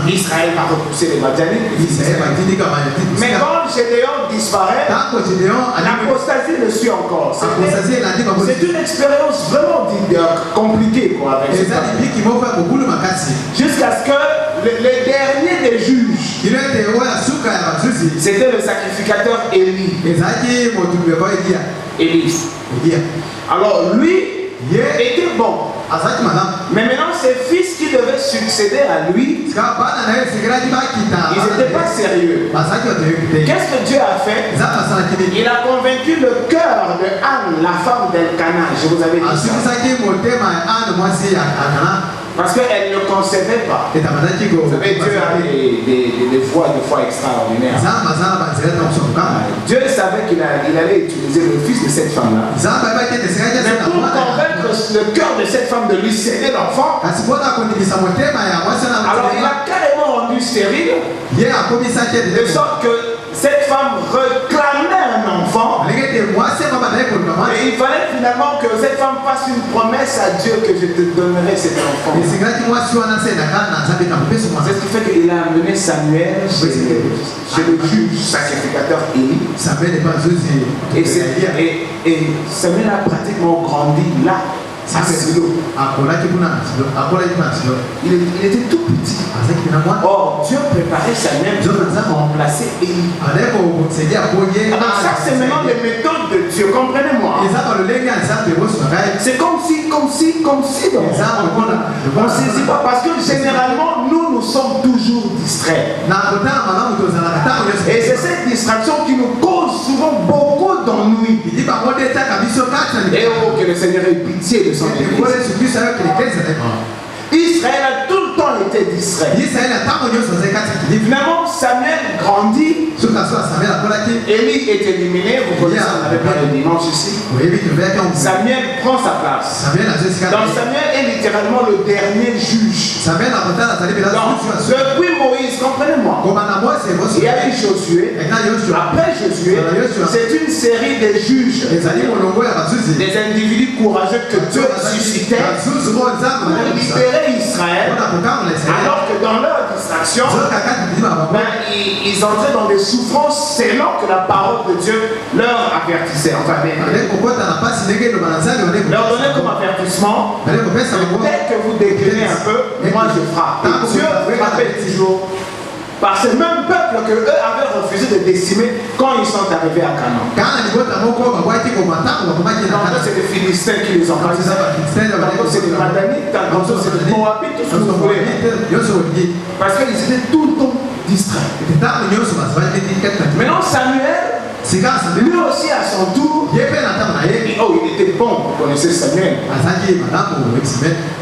Israël va repousser les Madianites. Mais quand Gédéon disparaît, l'apostasie le suit encore. C'est une expérience vraiment compliquée quoi, avec jusqu'à ce que le dernier des juges, c'était le sacrificateur Élie. Alors lui était bon. Mais maintenant, ses fils qui devaient succéder à lui, ils n'étaient pas sérieux. Qu'est-ce que Dieu a fait? Il a convaincu le cœur de Anne, la femme d'Elkana. Je vous avais dit ça. Parce qu'elle ne concevait pas. Vous savez, Dieu a des voies extraordinaires. Dieu savait qu'il allait utiliser le fils de cette femme-là. Mais pour convaincre le cœur de cette femme de lui céder l'enfant, alors il a carrément rendu stérile, de sorte que cette femme réclamait un enfant. Et il fallait finalement que cette femme fasse une promesse à Dieu que je te donnerai cet enfant. C'est ce qui fait qu'il a amené Samuel chez le juge sacrificateur Élie. Et Samuel a pratiquement grandi là. Il était tout petit. Or, Dieu préparait Samuel pour remplacer Élie. Alors ça, c'est maintenant les méthodes de Dieu, comprenez-moi. C'est comme si on ne saisit pas, parce que généralement, nous sommes toujours distraits. Et c'est cette distraction qui nous cause souvent beaucoup d'ennuis. Et oh, que le Seigneur ait pitié de son Église. Israël a tout le temps été distrait. Finalement, Samuel grandit. Élie est éliminé. Vous connaissez, on n'avait pas le dimanche ici. Samuel prend sa place. Donc Samuel est littéralement le dernier juge. Donc, depuis Moïse, comprenez-moi, il y a eu Josué. Après Josué, c'est une série de juges, des individus courageux que Dieu suscitait pour libérer Israël, alors que dans leur distraction, ils entraient dans des souffrances selon que la parole de Dieu leur avertissait. Enfin, leur donnait comme avertissement, dès que vous déclinez un peu, moi je frappe. Et Dieu frappait toujours par ce même peuple que eux avaient refusé de décimer quand ils sont arrivés à Canaan. Tantôt c'est les Philistins qui les ont pris. Tantôt c'est les Madanites, tantôt c'est les Moabites, tout ce que vous voulez. Parce qu'ils étaient tout le temps distraits. Maintenant Samuel, lui aussi à son tour, il était bon, vous connaissez Samuel.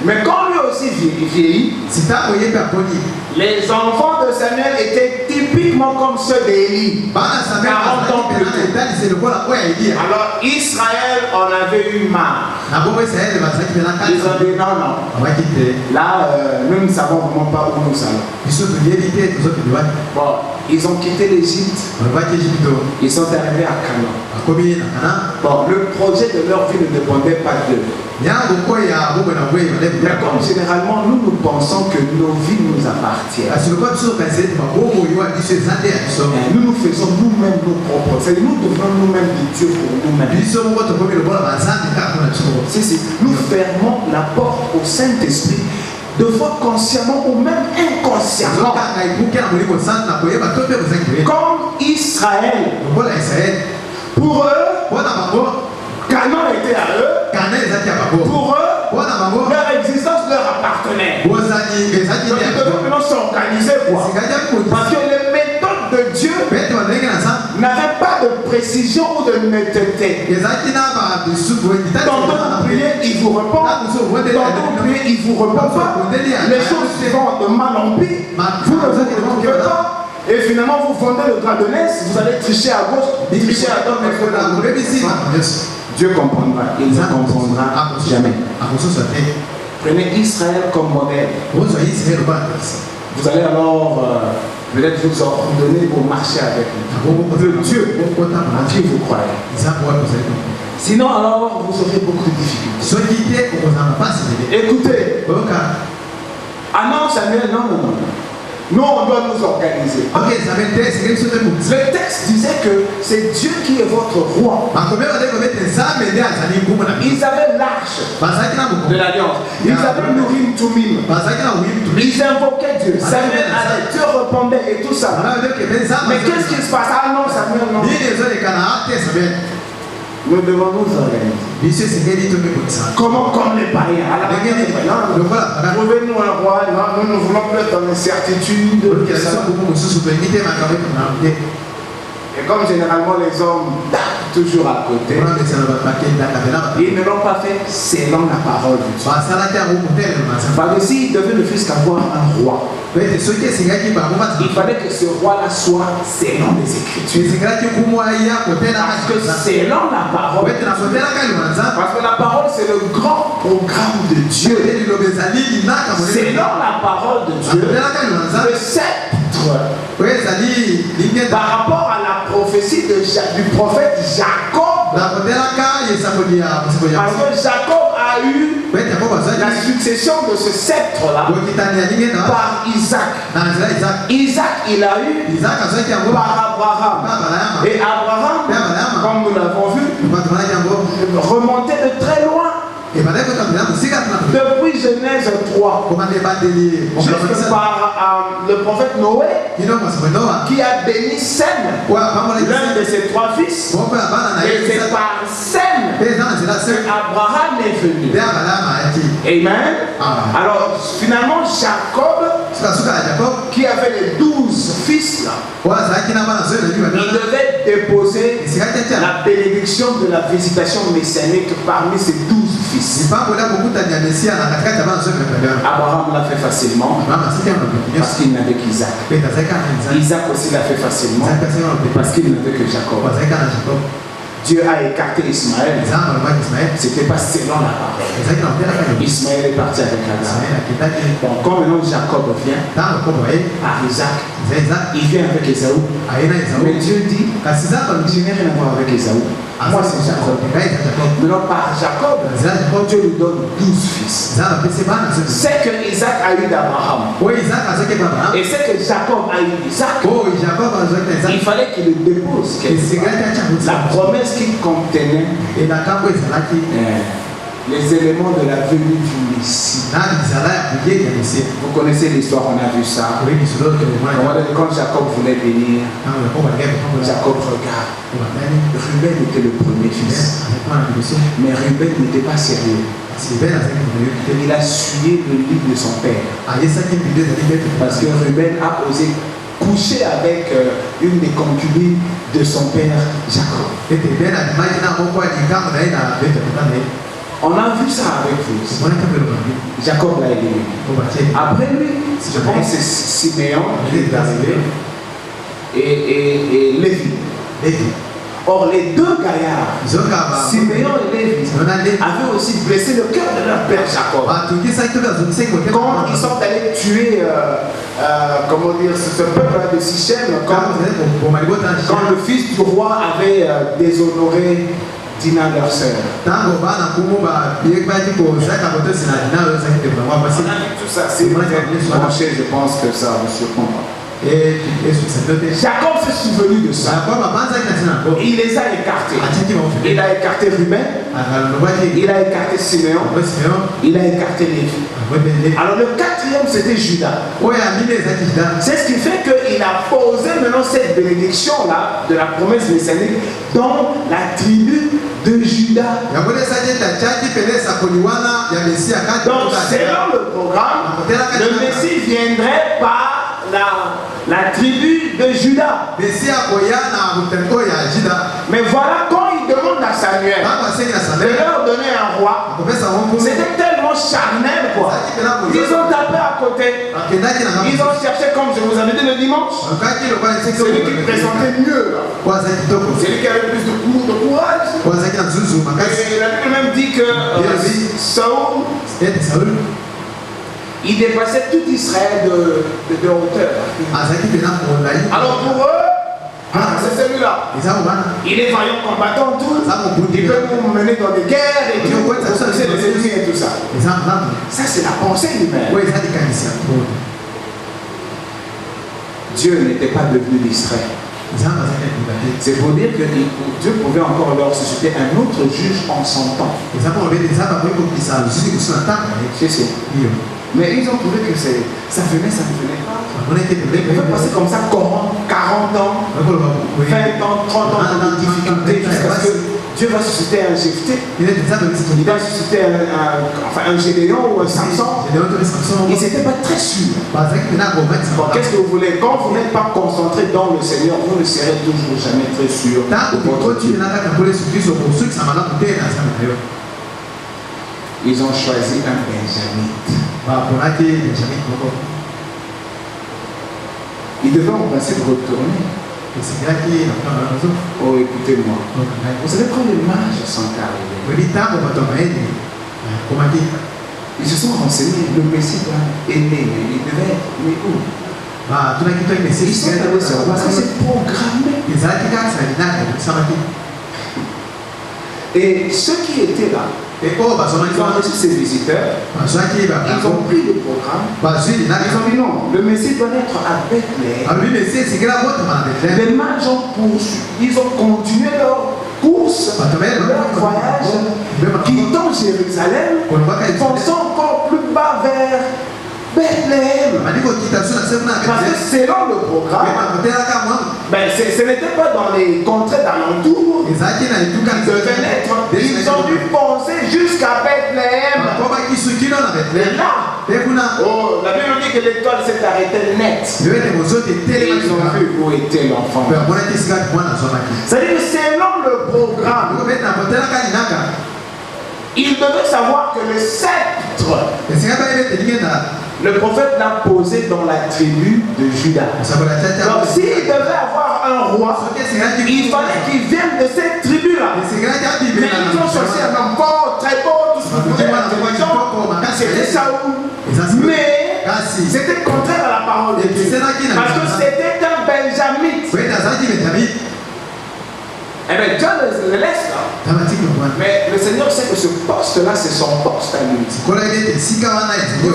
Mais quand lui aussi vieillit, les enfants de Samuel étaient typiquement comme ceux d'Élie, 40 ans plus tôt. Alors Israël en avait eu marre. Ils ont dit non, là nous ne savons vraiment pas où nous allons. Bon, ils ont quitté l'Égypte. Ils sont arrivés à Canaan. Bon, le projet de leur vie ne dépendait pas d'eux. Mais comme généralement nous pensons que nos vies nous appartiennent. Nous nous faisons nous-mêmes nos propres. Nous devenons nous-mêmes des dieux pour nous-mêmes. Nous fermons la porte au Saint-Esprit, de fois consciemment ou même inconsciemment. Comme Israël. Pour eux, Canaan était à eux. Pour eux, leur existence leur appartenait. Donc ils devaient maintenant s'organiser. Parce que les méthodes de Dieu n'avaient pas de précision ou de netteté. Tantôt vous priez, il vous répond. Tantôt vous priez, il vous répond pas. Les choses vont de mal en pire. Vous ne vous retrouvez pas. Et finalement, vous vendez le drap de laisse, vous allez tricher à gauche, tricher à droite. Dieu comprendra, il ne comprendra jamais. Prenez Israël comme modèle. Vous allez alors peut-être vous ordonner pour marcher avec le Dieu en qui vous croyez. Sinon, alors, vous aurez beaucoup de difficultés. Écoutez. Ah non, Samuel, non. Nous, on doit nous organiser. Le texte disait que c'est Dieu qui est votre roi. Ils avaient l'arche de l'alliance. Ils avaient l'Urim Tumim. Ils invoquaient Dieu. Samuel allait, Dieu répondait et tout ça. Mais qu'est-ce qui se passe? Ah non, Samuel, non. Nous devons nous organiser. Comment comme les païens? Trouvez-nous un roi, nous ne voulons plus être dans l'incertitude. Et comme généralement les hommes toujours à côté. Ils ne l'ont pas fait selon la parole de Dieu. Parce que s'il devait ne fût qu'avoir un roi, il fallait que ce roi-là soit selon les Écritures. Parce que selon la parole, parce que la parole c'est le grand programme de Dieu. Selon la parole de Dieu, le sceptre, par rapport à la prophétie du prophète Jacob, parce que Jacob a eu la succession de ce sceptre-là par Isaac. Isaac, il a eu par Abraham. Et Abraham, comme nous l'avons vu, remontait de très loin. Depuis Genèse 3, jusque par le prophète Noé, qui a béni Sem, l'un de ses 3 fils, et c'est par Sem que Abraham est venu. Amen. Alors finalement Jacob, qui avait les 12 fils là, il devait déposer la bénédiction de la visitation messianique parmi ses 12 fils. Abraham l'a fait facilement parce qu'il n'avait qu'Isaac. Isaac aussi l'a fait facilement parce qu'il n'avait que Jacob. Dieu a écarté Ismaël. C'était pas selon la parole. Ismaël est parti avec Abraham. Donc quand maintenant Jacob vient à Isaac, il vient avec Ésaü. Mais Dieu dit, je n'ai rien à voir avec Ésaü. Moi c'est Jacob. Maintenant par Jacob, Dieu lui donne 12 fils. C'est que Isaac a eu d'Abraham. Et c'est que Jacob a eu d'Isaac. Il fallait qu'il le dépose. La promesse qu'il contenait les éléments de la venue du Messie. Vous connaissez l'histoire, on a vu ça. Quand Jacob voulait venir, Jacob regarde. Ruben était le premier fils. Mais Ruben n'était pas sérieux. Il a suivi le lit de son père. Parce que Ruben a osé coucher avec une des concubines de son père Jacob. On a vu ça avec vous. Jacob l'a éliminé. Après lui, je pense que c'est Siméon qui est arrivé et Lévi. Or, les deux gaillards, Siméon et Lévi, avaient aussi blessé le cœur de leur père Jacob. Quand ils sont allés tuer comment dire, ce peuple de Sichem, quand le fils du roi avait déshonoré Dina, leur sœur. On a vu tout ça, c'est branché, je pense que ça vous surprend. Jacob s'est souvenu de ça. Il les a écartés. Il a écarté Ruben, il a écarté Siméon, il a écarté Lévi. Alors le quatrième c'était Judas. C'est ce qui fait qu'il a posé maintenant cette bénédiction là de la promesse messianique dans la tribu de Judas. Donc selon le programme, le Messie viendrait par la tribu de Judas. Mais voilà, quand il demande à Samuel de leur donner un roi, c'était tellement charnel quoi. Ils ont tapé à côté. Ils ont cherché, comme je vous avais dit le dimanche, celui qui présentait mieux. Celui qui avait plus de courage. Et la Bible même dit que Saül, il dépassait tout Israël de hauteur. Alors pour eux, c'est celui-là. Il est vaillant combattant, tout. Il peut nous mener dans des guerres et tout. C'est les ennemis et tout ça. Ça, c'est la pensée humaine. Dieu n'était pas devenu distrait. C'est pour dire que Dieu pouvait encore leur susciter un autre juge en son temps. Mais ils ont trouvé que ça ne venait pas. Ils pouvaient passer comme ça 40 ans, 20 ans, 30 ans de difficultés jusqu'à ce que Dieu va susciter un Jephthé, il va susciter un Gédéon ou un Samson. Ils n'étaient pas très sûrs. Bon, qu'est-ce que vous voulez? Quand vous n'êtes pas concentré dans le Seigneur, vous ne serez toujours jamais très sûr de votre Dieu. Ils ont choisi un Benjamin. Ils devaient en principe retourner. Oh, écoutez-moi. Vous savez quand les mages sont arrivés, ils se sont renseignés. Le Messie est né, mais il devait être né où? Ils sont allés sur place, c'est programmé. Et ceux qui étaient là, ils ont reçu ces visiteurs, ils ont pris le programme, ils ont dit non, le Messie doit être à Bethléem. Les mages ont poursuivi, ils ont continué leur course, leur voyage, quittant Jérusalem, pensant encore plus bas vers Bethléem. Parce que selon le programme, ce n'était pas dans les contrées d'alentour. Ils ont dû penser jusqu'à Bethléem. Et là, la Bible dit que l'étoile s'est arrêtée net. Et ils ont vu où était l'enfant. C'est-à-dire que selon le programme, il devait savoir que le sceptre, le prophète l'a posé dans la tribu de Juda. Donc s'il devait avoir un roi, il fallait qu'il vienne de cette tribu-là. Mais ils ont cherché un homme fort, très beau, tout ce que vous voulez. C'était Saoul. Mais c'était contraire à la parole de Dieu. Parce que c'était un Benjamin. Eh bien, Dieu le laisse là. Mais le Seigneur sait que ce poste-là, c'est son poste à lui. Vous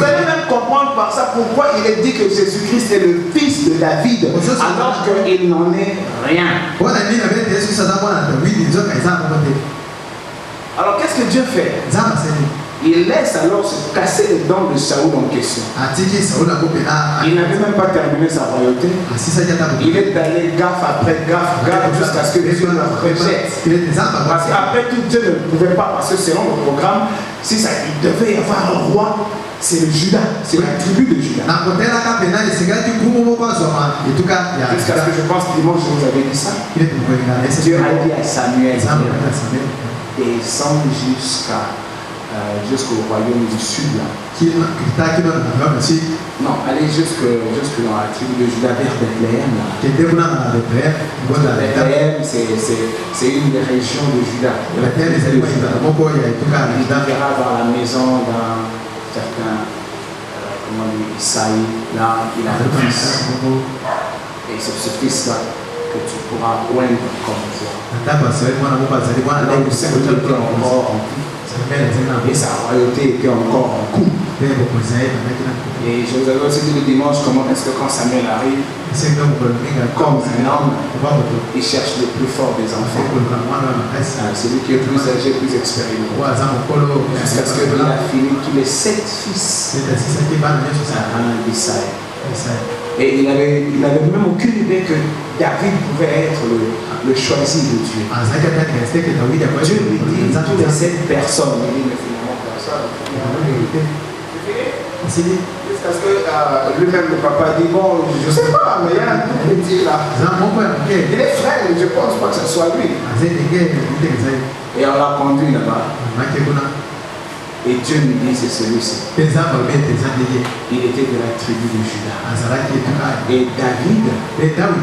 allez même comprendre par ça pourquoi il est dit que Jésus-Christ est le fils de David, alors qu'il n'en est rien. Alors, qu'est-ce que Dieu fait? Il laisse alors se casser les dents de Saoul en question. Il n'avait même pas terminé sa royauté. Il est allé gaffe après gaffe jusqu'à ce que Dieu le rejette. Parce qu'après tout, Dieu ne pouvait pas, parce que selon le programme, si ça, il devait y avoir un roi, c'est le Juda, c'est la tribu de Juda. Jusqu'à ce que je pense dimanche, je vous avais dit ça. Dieu a dit à Samuel, descends jusqu'au royaume du sud là. Non, allez jusque dans la tribu de Juda vers Bethléem là. Bethléem, c'est une des régions de Juda. Il verra dans la maison d'un certain Isaïe, là il a un fils. Et c'est ce fils là que tu pourras oindre comme toi. Et sa royauté était encore en cours. Et je vous avais aussi dit le dimanche comment est-ce que quand Samuel arrive, comme un homme, il cherche le plus fort des enfants. Celui qui est plus âgé, plus expérimenté. Jusqu'à ce qu'il a fini tous les 7 fils d'Isaïe. Et il n'avait même aucune idée que David pouvait être le choisi de Dieu. Dieu lui dit tous les 7 personnes. Il dit mais finalement personne. Parce que lui-même le papa dit bon je ne sais pas mais il y a un tout petit là. Il est frère, je ne pense pas que ce soit lui. Et on l'a conduit là-bas. Et Dieu lui dit c'est celui-ci. Il était de la tribu de Juda. Et David,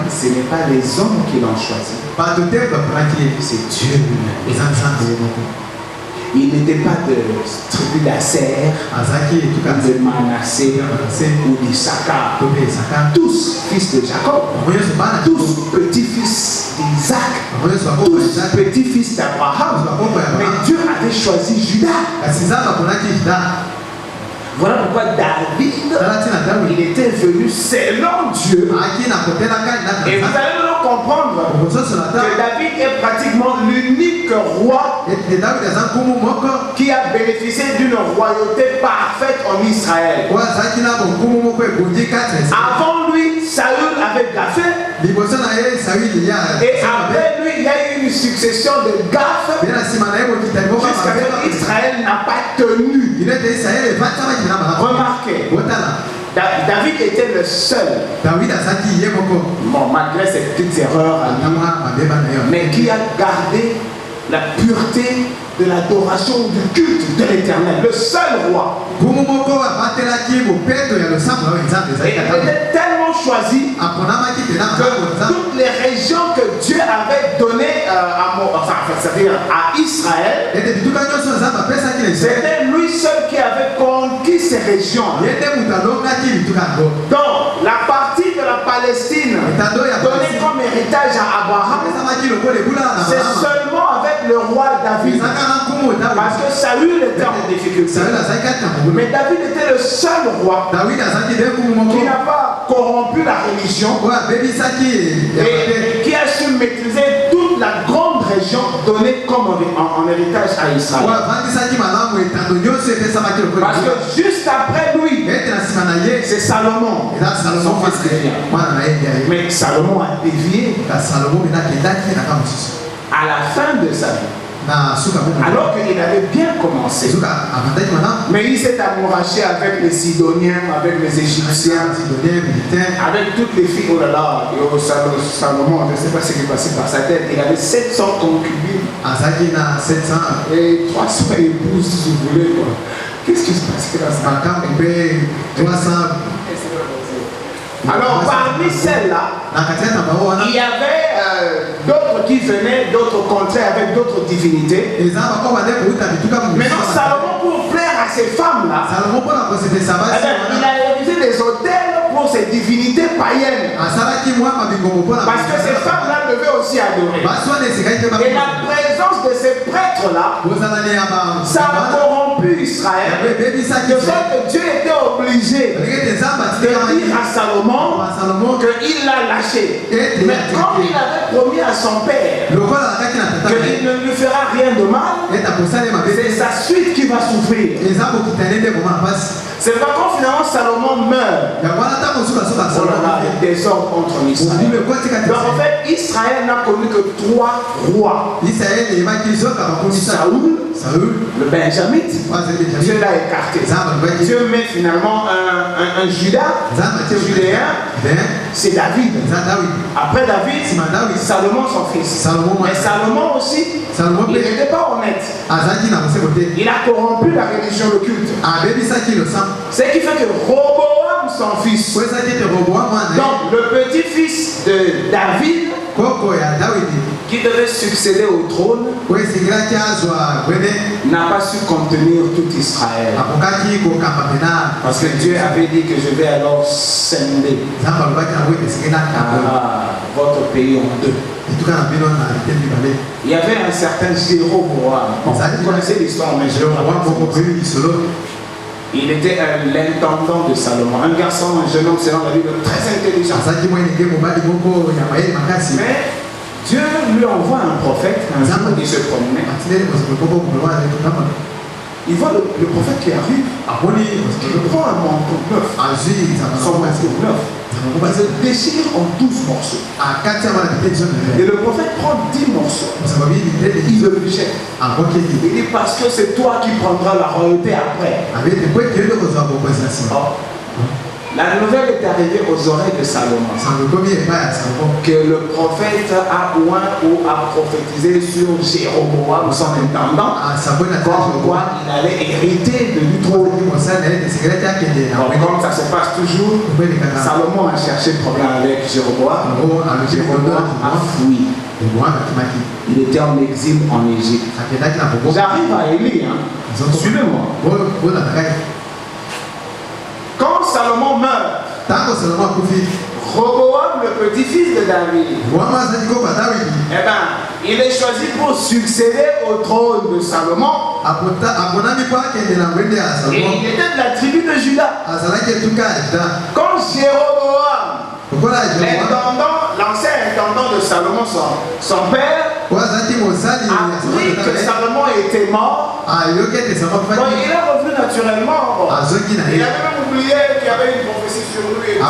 ce n'est pas les hommes qui l'ont choisi. C'est Dieu lui-même. Il n'était pas de tribu d'Asser, de Manassé ou d'Issachar. Tous fils de Jacob, tous petits-fils d'Isaac, tous petits-fils d'Abraham. Mais Dieu avait choisi Juda. Voilà pourquoi David, il était venu selon Dieu. Et vous allez le comprendre que David est pratiquement l'unique roi qui a bénéficié d'une royauté parfaite en Israël. Avant lui, Saül avait gaffé. Et après lui, il y a eu une succession de gaffes jusqu'à ce qu'Israël n'a pas tenu. Remarquez, David était le seul, bon, malgré ses petites erreurs, mais qui a gardé la pureté de l'adoration du culte de l'Éternel, le seul roi. Et il était tellement choisi que toutes les régions que Dieu avait données c'est-à-dire à Israël, c'était lui seul qui avait conquis ces régions. Donc, la partie de la Palestine donnée comme héritage à Abraham, c'est seulement avec le roi David. Parce que Saül était en difficulté. Mais David était le seul roi qui n'a pas corrompu la religion et qui a su maîtriser toute la grande région donnée comme en héritage à Israël. Parce que juste après lui, c'est Salomon, son fils qui vient. Mais Salomon a dévié à la fin de sa vie. Alors qu'il avait bien commencé. Mais il s'est amouraché avec les Sidoniens, avec les Égyptiens, avec toutes les filles. Oh là là, Salomon, je ne sais pas ce qui est passé par sa tête. Il avait 700 concubines et 300 épouses, si vous voulez. Qu'est-ce qui se passe là? Alors parmi celles-là, il y avait d'autres qui venaient d'autres contrées avec d'autres divinités. Maintenant Salomon, pour plaire à ces femmes-là, il a réalisé des hôtels pour ces divinités païennes. Parce que ces femmes-là devaient aussi adorer. Et la présence de ces prêtres-là, ça a corrompu Israël, de sorte que Dieu était obligé de dire à Salomon qu'il l'a lâché. Mais comme il avait promis à son père qu'il ne lui fera rien de mal, c'est sa suite qui va souffrir. C'est pas quand finalement Salomon meurt, on a des désordres contre Israël. Donc en fait, Israël n'a connu que 3 rois. Saül, le Benjamite, Dieu l'a écarté. Dieu met finalement un Judas, Judéen, c'est David. Après David, Salomon son fils. Mais Salomon aussi, il n'était pas honnête. Il a corrompu la religion, le culte. Ce qui fait que Roboam son fils, donc le petit-fils de David, qui devait succéder au trône, n'a pas su contenir tout Israël. Parce que Dieu avait dit que je vais alors scinder votre pays en 2. Il y avait un certain Jéroboam. Vous connaissez l'histoire, mais il était l'intendant de Salomon, un garçon, un jeune homme selon la Bible très intelligent. Mais Dieu lui envoie un prophète, un jour il se promenait. Il voit le prophète qui arrive, il prend un manteau neuf, son manteau neuf, il se déchire en 12 morceaux. Et le prophète prend 10 morceaux, il le jette. Il dit parce que c'est toi qui prendras la royauté après. La nouvelle est arrivée aux oreilles de Salomon que le prophète a oint ou a prophétisé sur Jéroboam, son intendant, comme quoi il allait hériter de lui trône. Comme ça se passe toujours, Salomon a cherché le problème avec Jéroboam. Jéroboam a fui. Il était en exil en Égypte. J'arrive à Élie, suivez-moi. Quand Salomon meurt, Roboam, le petit-fils de David, il est choisi pour succéder au trône de Salomon. Et il était de la tribu de Juda. Quand Jéroboam, l'ancien intendant de Salomon, son père, appris que Salomon était mort. Donc il est revenu naturellement. Il avait même oublié qu'il y avait une prophétie sur lui. Il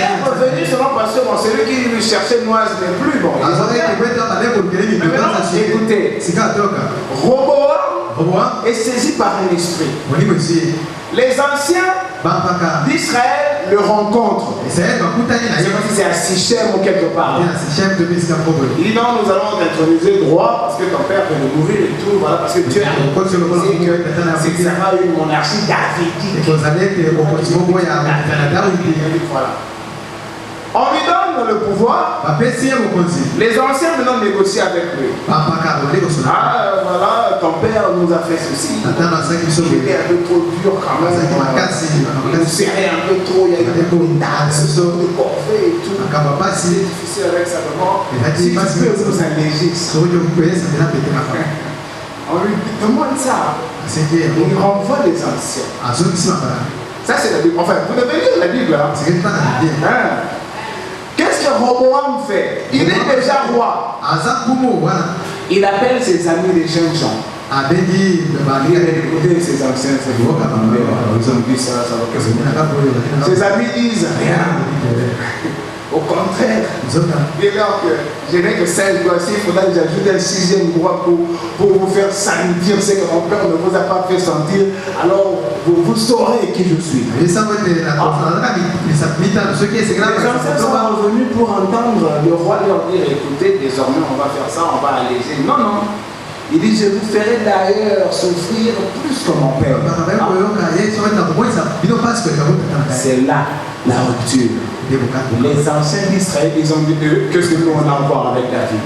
est revenu selon pasteur. Bon, celui qui lui cherchait noise n'est plus bon. Mais maintenant, écoutez, Roboam est saisi par un esprit. Les anciens d'Israël le rencontrent. Je ne sais pas si c'est à Sichem ou quelque part. Il dit non, nous allons t'introniser droit parce que ton père vient de mourir et tout. Voilà, parce que Dieu a dit que c'est une monarchie davidique. Voilà. On lui donne le pouvoir. Les anciens maintenant négocient avec lui. Voilà, ton père nous a fait ceci. Il était un peu trop dur quand même. Il nous serrait un peu trop. Il y a eu des taxes, des corvées et tout. C'est difficile avec ça. Si tu peux nous alléger. On lui demande ça. Il renvoie les anciens. Ça, c'est la Bible. Enfin, vous devez lire la Bible. Qu'est-ce que Roboam fait? Il est déjà roi. Il appelle ses amis les jeunes gens. Il a écouté ses anciens. Ses amis disent rien. Au contraire, dès-lors que je n'ai que 5 doigts, il faudra que j'ajoute un 6e doigt pour vous faire sentir ce que mon père ne vous a pas fait sentir. Alors vous saurez qui je suis. Les anciens sont revenus pour entendre le roi leur dire écoutez, désormais on va faire ça, on va alléger. Non, non. Il dit je vous ferai d'ailleurs souffrir plus que mon père. C'est là la rupture. Les anciens d'Israël, ils ont dit qu'est-ce que nous on a encore avec David?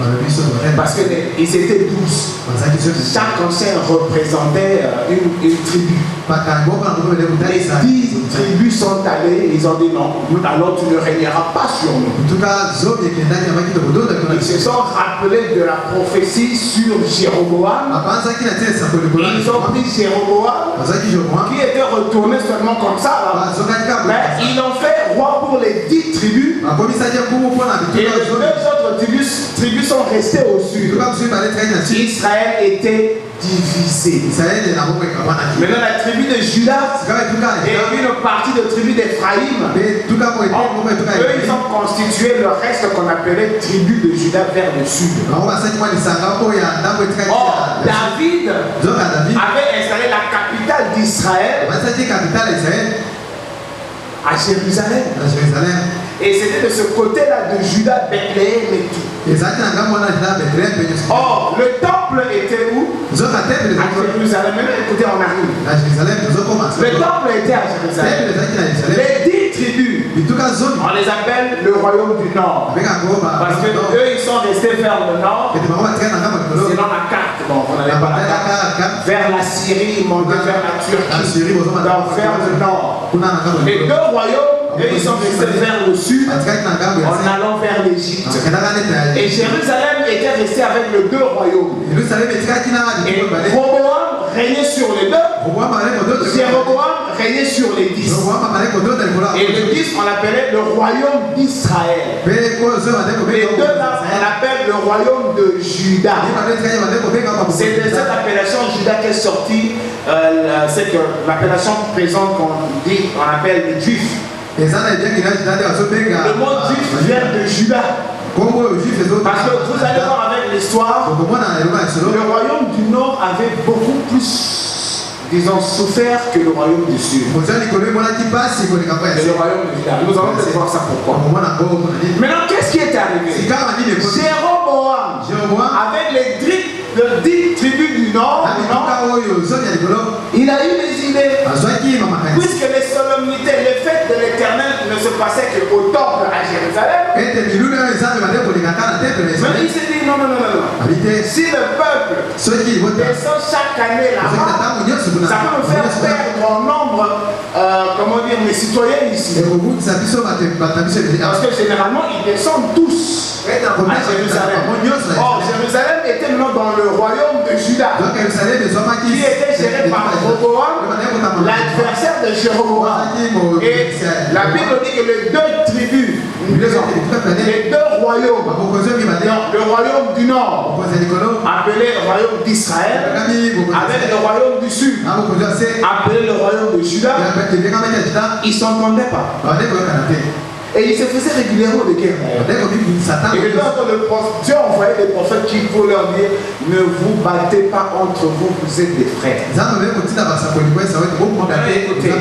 Parce qu'ils étaient 12. Chaque ancien représentait une tribu. Les 10 tribus sont allées, ils ont dit non, alors tu ne régneras pas sur nous. Ils se sont rappelés de la prophétie sur Jéroboam. Ils ont pris Jéroboam qui était retourné seulement comme ça. Mais ils l'ont fait roi pour les 10 tribus. Et les 2 autres tribus sont restées au sud. Israël était divisé. Maintenant la tribu de Juda et une partie de tribu d'Ephraïm, eux ils ont constitué le reste qu'on appelait tribu de Juda vers le sud. Or David avait installé la capitale d'Israël à Jérusalem. Et c'était de ce côté-là de Juda, Bethléem et tout. Or, le temple était où? À Jérusalem. Maintenant, écoutez, on arrive. Le temple était à Jérusalem. Les 10 tribus, on les appelle le royaume du Nord. Parce que eux, ils sont restés vers le Nord. Selon la carte, bon, on n'avait pas la carte. Vers la Syrie, ils montaient vers la Turquie. Donc, vers le Nord. Les 2 royaumes, eux, ils sont restés vers le sud, en allant vers l'Égypte. Et Jérusalem était resté avec les 2 royaumes. Et Roboam régnait sur les 2. Jéroboam régnait sur les 10. Et le 10, on l'appelait le royaume d'Israël. Les 2 là, on appelle le royaume de Juda. C'est de cette appellation Juda qu'est sortie, c'est que l'appellation présente qu'on dit, on appelle les Juifs. Le mot juif vient de Juda. Parce que vous allez voir avec l'histoire, le royaume du Nord avait beaucoup plus, disons, souffert que le royaume du Sud. Le royaume de Juda. Nous allons peut-être voir ça pourquoi. Maintenant, qu'est-ce qui est arrivé? Jéroboam, avec les 10 tribus du Nord, il a eu des idées. Puisque les solennités, les fêtes de l'Éternel ne se passaient qu'au temple à Jérusalem. Mais il s'est dit non. Si le peuple descend chaque année là-bas, ça va me faire perdre en nombre, comment dire, mes citoyens ici. Parce que généralement, ils descendent tous à Jérusalem. Or, Jérusalem était maintenant dans le royaume de Juda, qui était géré par Roboam, l'adversaire de Jéroboam. Et la Bible dit que les 2 tribus, les 2 royaumes, le royaume du Nord nord, appelé le royaume d'Israël, avec le royaume du sud, appelé le royaume de Juda, ils ne s'entendaient pas. Et ils se faisaient régulièrement de guerre. Et de temps en temps, Dieu envoyait des prophètes qui pour leur dire: ne vous battez pas entre vous, vous êtes des frères. Écoutez,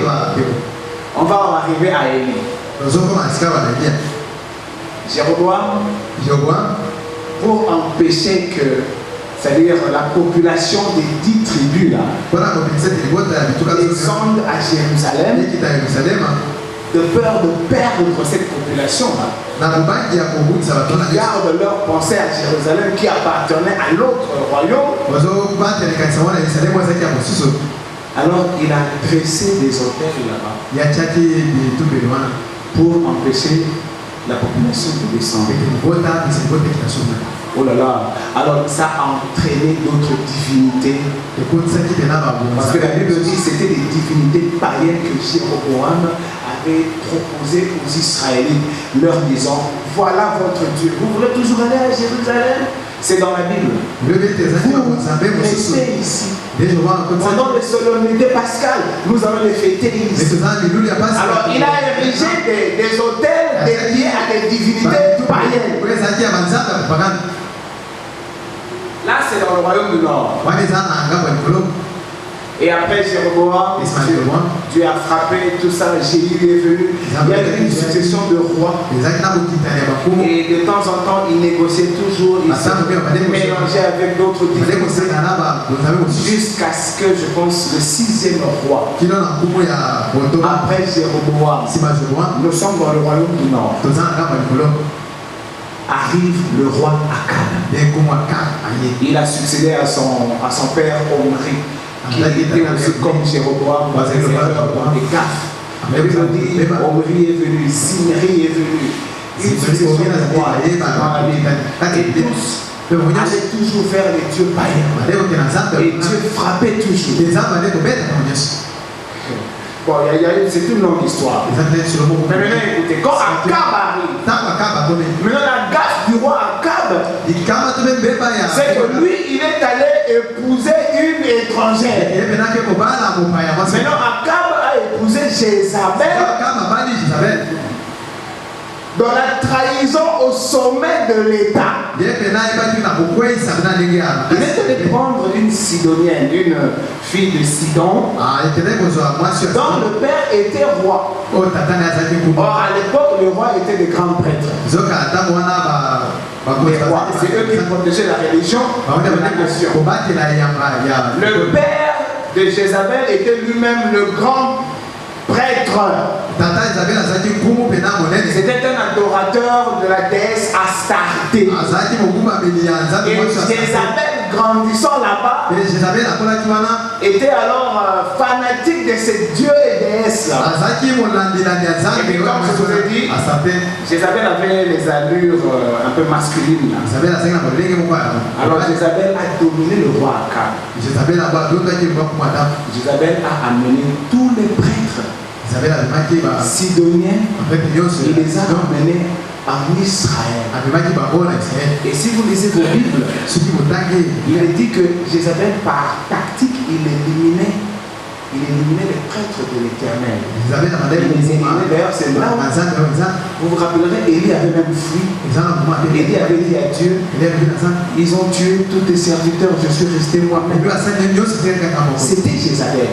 on va en arriver à Élie. Jéroboam, pour empêcher que, c'est-à-dire la population des 10 tribus là, descende à Jérusalem, de peur de perdre cette population-là, ils gardent leur pensée à Jérusalem qui appartenait à l'autre royaume. Alors il a dressé des hôtels là-bas pour empêcher la population de descendre. Oh là là, alors ça a entraîné d'autres divinités. Parce que la Bible dit que c'était des divinités païennes que Jéroboam avait proposées aux Israélites, leur disant: voilà votre Dieu. Vous voulez toujours aller à Jérusalem? C'est dans la Bible. Vous restez ici. Pendant les solennités pascales, nous allons les fêter ici. Alors il a érigé des hôtels dédiés à des divinités païennes. Là, c'est dans le royaume du Nord. Et après Jéroboam, Dieu a frappé tout ça, Jéhu est venu. Il y a eu une succession de rois. Et de temps en temps, il négociait toujours, il se mélangeait avec d'autres divinités. Jusqu'à ce que, je pense, le 6e roi, après Jéroboam, nous sommes dans le royaume du Nord. Arrive le roi Akab. Il a succédé à son père Omri, qui était aussi comme Jéroboam, des Gaph. La Bible dit: Omri est venu, Zimri est venu. Une succession de rois dans la Bible. Et tous allaient toujours vers les dieux païens. Et Dieu frappait toujours. Bon, c'est une longue histoire. Mais maintenant, écoutez, quand Akab arrive, maintenant la gaffe du roi Akab, c'est que lui, il est allé épouser une étrangère. Maintenant, Akab a épousé Jézabel. Dans la trahison au sommet de l'État. Il est allé prendre une Sidonienne, une fille de Sidon, dont le père était roi. Or, à l'époque, le roi était des grands prêtres. C'est eux qui protégeaient la religion. Le père de Jézabel était lui-même le grand prêtre. C'était un adorateur de la déesse Astarté. Et Jézabel, grandissant là-bas, était alors fanatique de ces dieux et déesses. Et puis, comme je vous ai dit, Jézabel avait les allures un peu masculines. Alors Jézabel a dominé le roi Akab. Jézabel a amené tous les prêtres sidoniens, il les a emmenés en Israël. Et si vous lisez vos Bibles, il est dit que Jézabel, par tactique, il éliminait les prêtres de l'Éternel. D'ailleurs, c'est là où vous vous rappellerez, Élie avait même fui. Élie avait dit à Dieu: ils ont tué tous tes serviteurs, je suis resté moi-même. C'était Jézabel.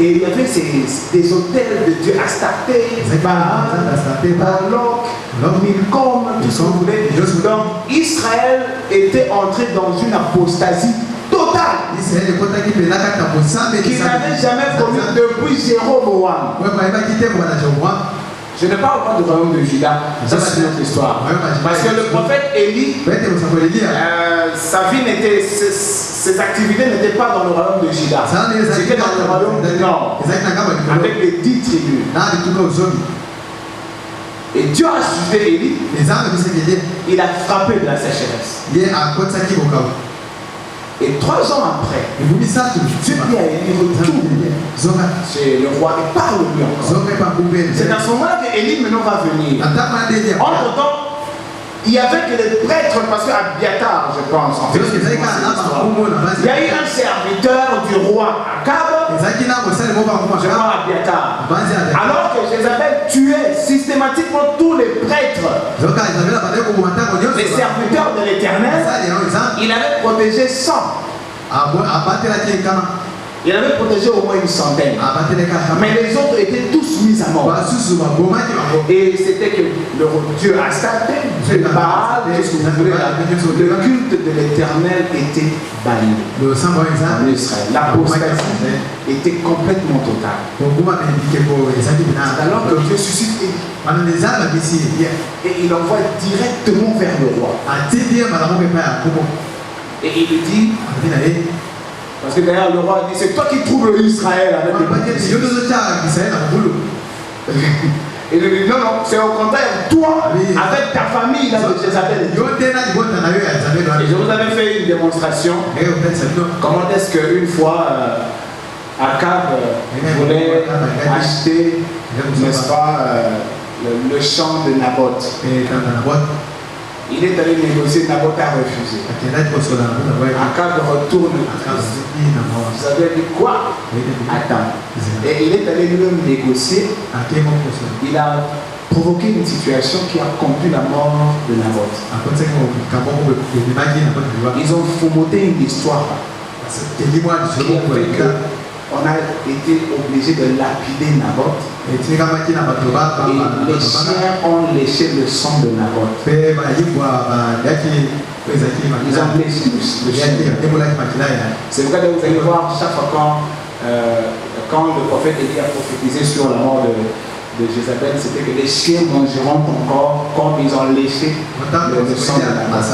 Et il y avait des hôtels de Dieu, Astarté, Baal, Moloch, Milcom, tout ce que vous voulez. Donc Israël était entré dans une apostasie totale qui n'avait jamais connu depuis Jéroboam. Je ne parle pas du royaume de Juda, ça c'est notre histoire. Parce que le prophète Élie, sa vie n'était, ses activités n'étaient pas dans le royaume de Juda, c'était dans le royaume du Nord, avec les 10 tribus. Et Dieu a suscité Élie, il a frappé de la sécheresse. Et 3 ans après, Dieu dit à Élie: retourne chez le roi et parle-lui encore. C'est à ce moment-là qu'Élie maintenant va venir. Entre-temps, il y avait que les prêtres, parce que Abiatar, je pense, en fait, il y a eu un serviteur du roi Akab, je crois Abiatar. Alors que Jézabel tuait systématiquement tous les prêtres, les serviteurs de l'Éternel, il avait protégé 100. Il avait protégé au moins une centaine. Mais les autres étaient tous mis à mort. Et c'était que le Dieu Astarté, Dieu Baal, qu'est-ce que vous voulez, le culte de l'Éternel était banni en Israël. L'apostasie était complètement totale. Alors que Dieu suscite et il envoie directement vers le roi. Et il lui dit, parce que d'ailleurs le roi dit, c'est toi qui troubles Israël avec les prophéties. Et il lui dit, non, non, c'est au contraire, toi, avec ta famille là, de Jézabel. Et je vous avais fait une démonstration. Comment est-ce qu'une fois, Akab voulait acheter, n'est-ce pas, le champ de Naboth. Il est allé négocier, Naboth a refusé. Akab retourne. Vous avez dit quoi? Attends. Et il est allé lui négocier. Il a provoqué une situation qui a conduit la mort de Naboth. Ils ont fomenté une histoire. On a été obligé de lapider Naboth. Et les chiens ont léché le sang de Naboth. Ils ont léché le sang. C'est pourquoi vous allez voir chaque fois quand le prophète Élie a prophétisé sur la mort de Jézabel, c'était que les chiens mangeront ton corps comme ils ont léché le sang de Naboth.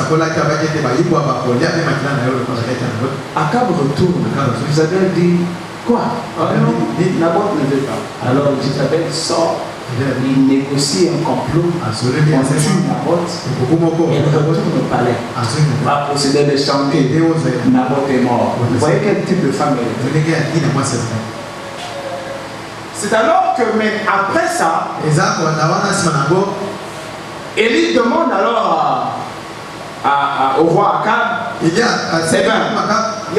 Akab retourne. Jézabel dit, quoi? Naboth ne veut pas. Alors Jézabel sort, il négocie un complot, on tue Naboth, et il retourne au palais. Il va procéder de chanter, Naboth est mort. Vous voyez quel type de femme elle est? C'est alors que, mais après ça, Élie demande alors au roi Akab, il y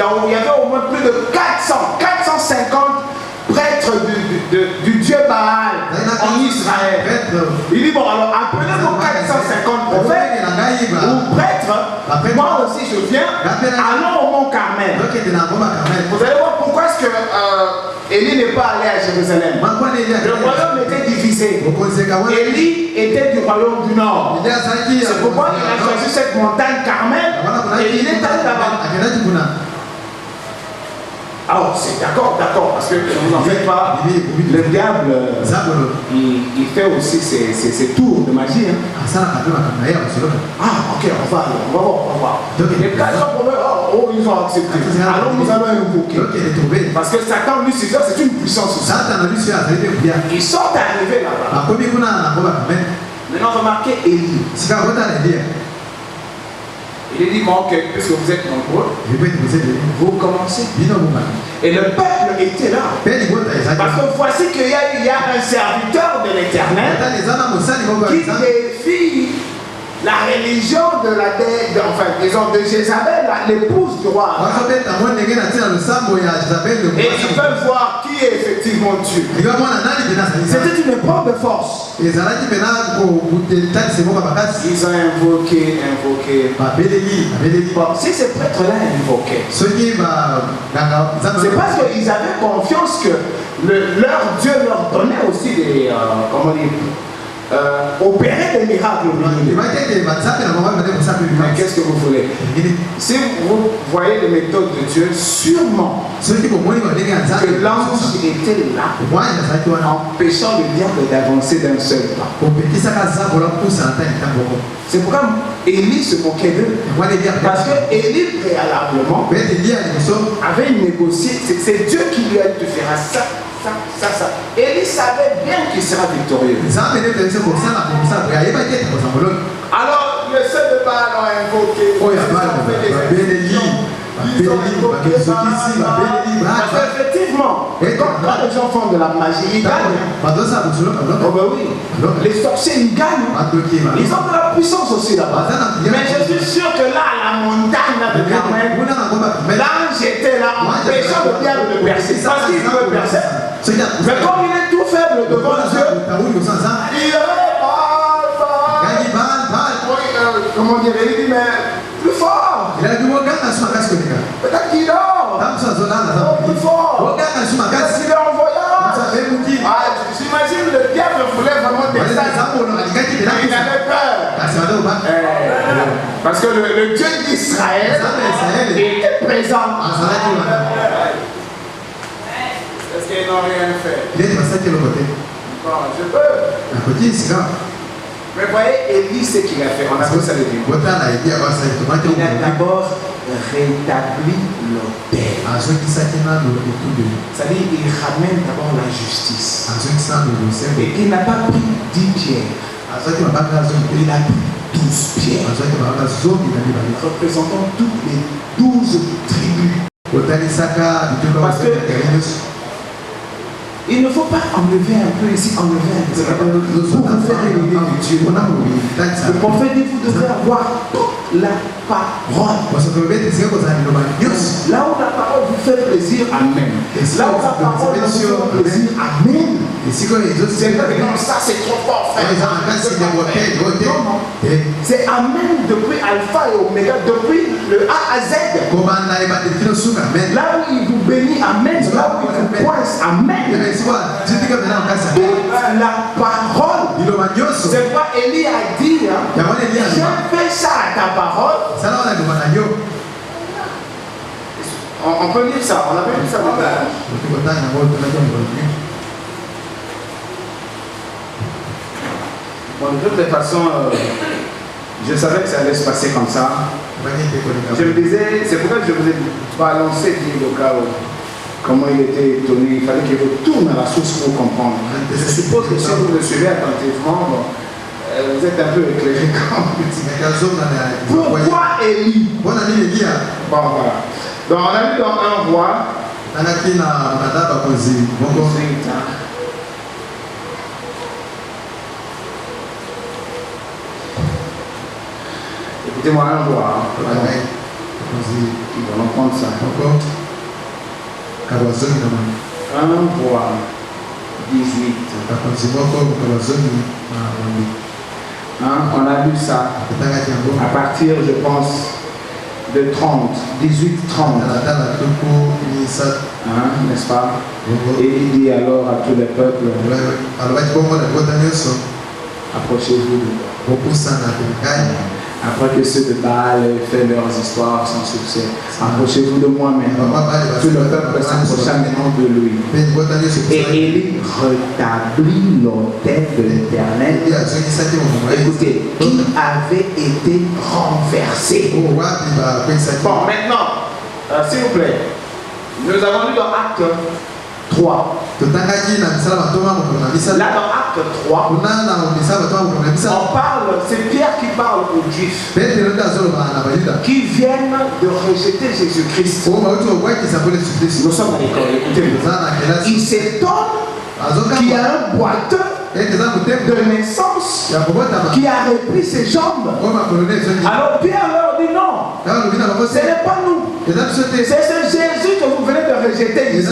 avait au moins plus de 450 prêtres du Dieu Baal en Israël. Il dit, bon, alors appelez vos 450 prophètes ou prêtres, moi aussi je viens, allons au mont Carmel. Vous allez voir pourquoi est-ce que Élie n'est pas allé à Jérusalem. Le royaume était divisé. Élie était du royaume du Nord. C'est pourquoi il a choisi cette montagne Carmel et il est allé là-bas. Alors, c'est d'accord, parce que ne vous en faites pas, le diable, il fait aussi ses tours de magie. Hein. Ah, ok, on va voir. Les 400 prophètes, ils ont accepté. Alors nous allons invoquer. Parce que Satan, Lucifer, c'est une puissance aussi. Ils sont arrivés là-bas. Maintenant, remarquez Élie. Il dit, bon, okay, puisque vous êtes nombreux, vous commencez. Et le peuple était là. Parce que voici qu'il y a un serviteur de l'Éternel qui défie la religion de la de Jézabel, l'épouse du roi. Et ils peuvent voir qui est effectivement Dieu. C'était une épreuve de force. Ils ont invoqué. Bon, si ces prêtres-là invoquaient, c'est parce qu'ils avaient confiance que leur Dieu leur donnait aussi des. Comment dire, opérer des miracles. Mais qu'est-ce que vous voulez? Si vous voyez les méthodes de Dieu, sûrement que l'ange était là, empêchant le diable d'avancer d'un seul pas. C'est pourquoi Élie se moquait d'eux. Parce que Élie, préalablement, avait négocié. C'est Dieu qui lui a dit de faire ça. Élie savait bien qu'il sera victorieux. Alors, le seul de Baal a invoqué. Ils ont invoqué ça. Parce qu'effectivement, quand les gens font de la magie, ils gagnent. Oh ben oui. Les sorciers, ils gagnent. Ils ont de la puissance aussi là-bas. Mais je suis sûr que là, à la montagne là, de Carmel, l'ange était là, empêchant le diable de percer. Parce qu'il pouvait percer. Mais comme il est tout faible devant Dieu, il comment dire, il dit, mais plus fort. Peut-être qu'il dort. Plus fort. Peut-être qu'il est en voyage. J'imagine le diable voulait vraiment descendre. Il avait peur. Parce que le Dieu d'Israël était présent. Est-ce qu'ils n'ont rien fait? Je peux. Mais voyez, Élie, ce qu'il a fait, on a vu ça le début. Il a d'abord rétabli l'autel. C'est-à-dire, il ramène d'abord la justice. Et il n'a pas pris 10 pierres. Il a pris 12 pierres. Représentant toutes les 12 tribus. Parce que il ne faut pas enlever un peu ici, enlever un peu. Pour vous faire une idée de Dieu. Le prophète dit, vous devrez avoir toute la parole. Là où la parole vous fait plaisir, amen. Là où la parole vous fait plaisir, amen. C'est pas que non, ça c'est trop fort, frère. C'est amen depuis Alpha et Oméga, depuis le A à Z. Là où il vous bénit, amen. Là où il vous pointe, amen. La parole, c'est quoi Élie a dit, hein? J'ai fait ça à ta parole. On peut lire ça, on a pas lu ça. Bon, de toutes les façons, je savais que ça allait se passer comme ça. Je me disais, c'est pourquoi je vous ai balancé le cas où comment il était étonné, il fallait qu'il retourne à la source pour comprendre. Je suppose que si vous le suivez attentivement, vous êtes un peu éclairé quand même. Pourquoi Élie? Bon, voilà. Donc on a lu dans un roi. Écoutez-moi, un roi. Ils vont prendre ça. Un roi 18. On a lu ça à partir, je pense, de 30, 18-30. N'est-ce pas? Et il dit alors à tous les peuples, approchez-vous de moi. Après que ceux de Baal aient fait leurs histoires sans succès, approchez-vous de moi maintenant. Tout le peuple s'approcha maintenant de lui. Et Élie rétablit l'autel de l'Éternel, écoutez, qui avait été renversé. Bon, maintenant, s'il vous plaît, nous avons lu dans Acte 3. Là, dans Acte 3, on parle, c'est Pierre qui parle aux Juifs qui viennent de rejeter Jésus-Christ. Nous sommes à l'école, écoutez-moi. Il s'étonne qu'il y a un boiteux de naissance qui a repris ses jambes. Alors Pierre leur dit non, ce n'est pas nous, c'est ce Jésus que vous venez de rejeter ici.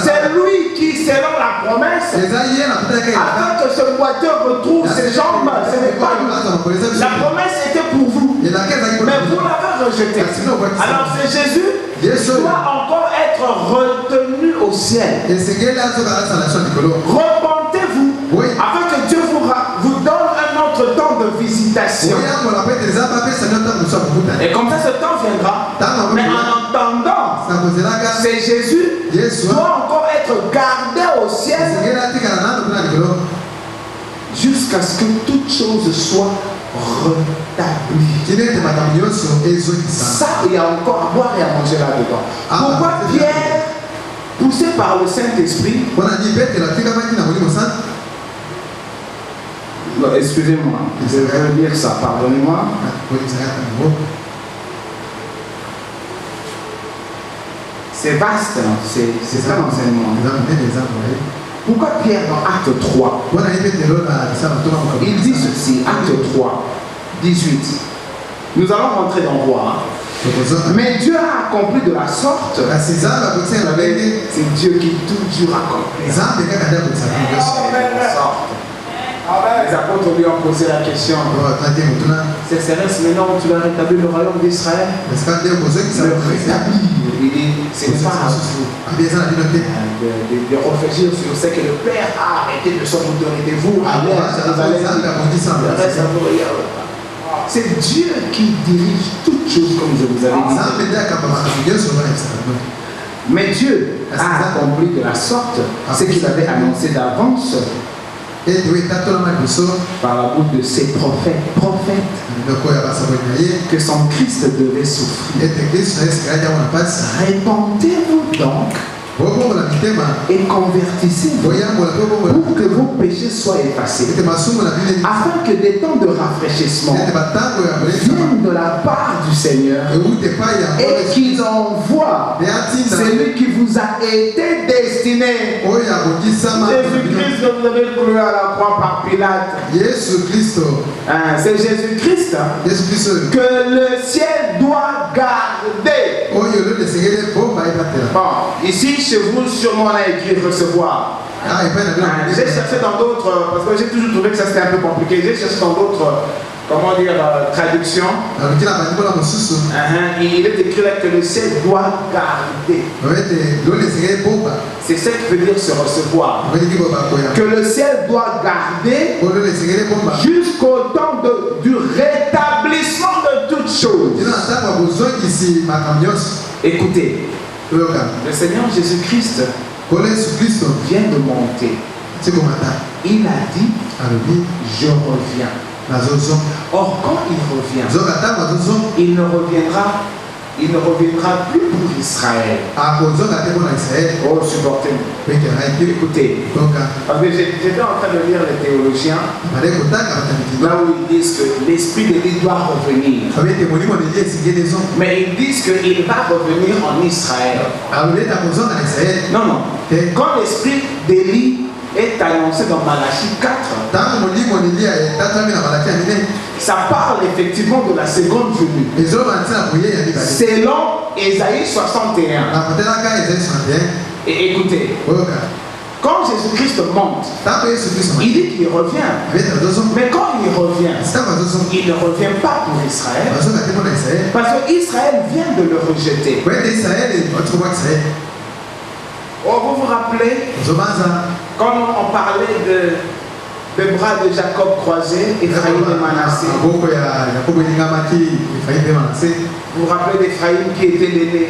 C'est lui qui, selon la promesse, afin que ce boiteux retrouve ses jambes, ce n'est pas nous. La promesse était pour vous, mais vous l'avez rejeté. Alors ce Jésus doit encore être retenu au ciel. Repentez-vous, afin que Dieu vous donne un autre temps de visitation. Et comme ça, ce temps viendra. Mais en attendant, c'est Jésus doit encore être gardé au ciel jusqu'à ce que toute chose soit rétablie. Ça, il y a encore à boire et à manger là-dedans. Pourquoi Pierre, poussé par le Saint-Esprit, excusez-moi, je vais lire ça, pardonnez-moi. C'est vaste, c'est un enseignement. Pourquoi Pierre dans Acte 3, il dit ceci, Acte 3, 18. Nous allons rentrer dans roi. Mais Dieu a accompli de la sorte. C'est Dieu qui toujours accomplit. Les apôtres lui ont posé la question. C'est Céleste, maintenant tu vas rétablir le royaume d'Israël. Le rétablir. Il dit, c'est pas de réfléchir sur ce que le Père a arrêté de son autorité. Vous, allez à Jérusalem. C'est Dieu qui dirige toutes choses comme je vous avais dit. Mais Dieu a accompli de la sorte ce qu'il avait annoncé d'avance par la bouche de ses prophètes, que son Christ devait souffrir. Répentez-vous donc et convertissez-vous pour que vos péchés soient effacés, afin que des temps de rafraîchissement viennent de la part du Seigneur et qu'il envoie celui qui vous a été destiné. Jésus-Christ que vous avez cloué à la croix par Pilate. C'est Jésus-Christ que le ciel doit garder. Bon, ici chez vous, sûrement on a écrit recevoir. J'ai cherché dans d'autres, parce que j'ai toujours trouvé que ça c'était un peu compliqué. J'ai cherché dans d'autres, comment dire, traductions. Il est écrit là que le ciel doit garder. C'est ça qui veut dire se recevoir. Que le ciel doit garder jusqu'au temps du rétablissement de toutes choses. Écoutez, le Seigneur Jésus-Christ vient de monter. Il a dit, je reviens. Or, quand il revient, il ne reviendra plus pour Israël. Oh, supportez-moi. Écoutez, parce que j'étais en train de lire les théologiens, là où ils disent que l'Esprit de Dieu doit revenir. Mais ils disent qu'il va revenir en Israël. Non, non. Quand l'Esprit d'Élie est annoncé dans Malachie 4, ça parle effectivement de la seconde venue. Selon Ésaïe 61. Et écoutez, quand Jésus-Christ monte, il dit qu'il revient. Mais quand il revient, il ne revient pas pour Israël. Parce qu'Israël vient de le rejeter. Oh, vous vous rappelez quand on parlait de bras de Jacob croisés, Ephraïm et Manassé. Vous vous rappelez d'Ephraïm qui était l'aîné?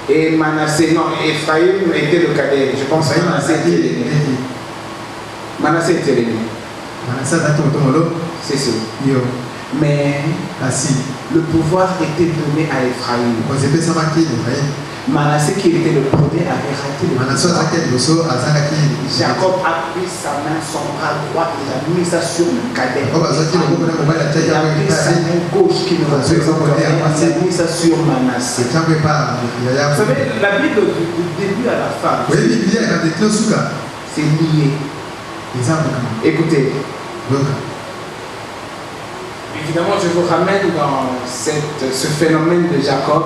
Et Manassé, non, Ephraïm était le cadet. Je pense que Manassé était l'aîné. Manassé était l'aîné. C'est sûr. Mais le pouvoir était donné à Ephraïm. Manassé qui était le premier avait raté le pouvoir. Jacob a pris sa main, son bras droit, il a mis ça sur le cadet. Il a pris sa main gauche qui ne représente rien, il a mis ça sur Manassé. Vous savez, la Bible du début à la fin, c'est lié. Écoutez. Évidemment, je vous ramène dans ce phénomène de Jacob.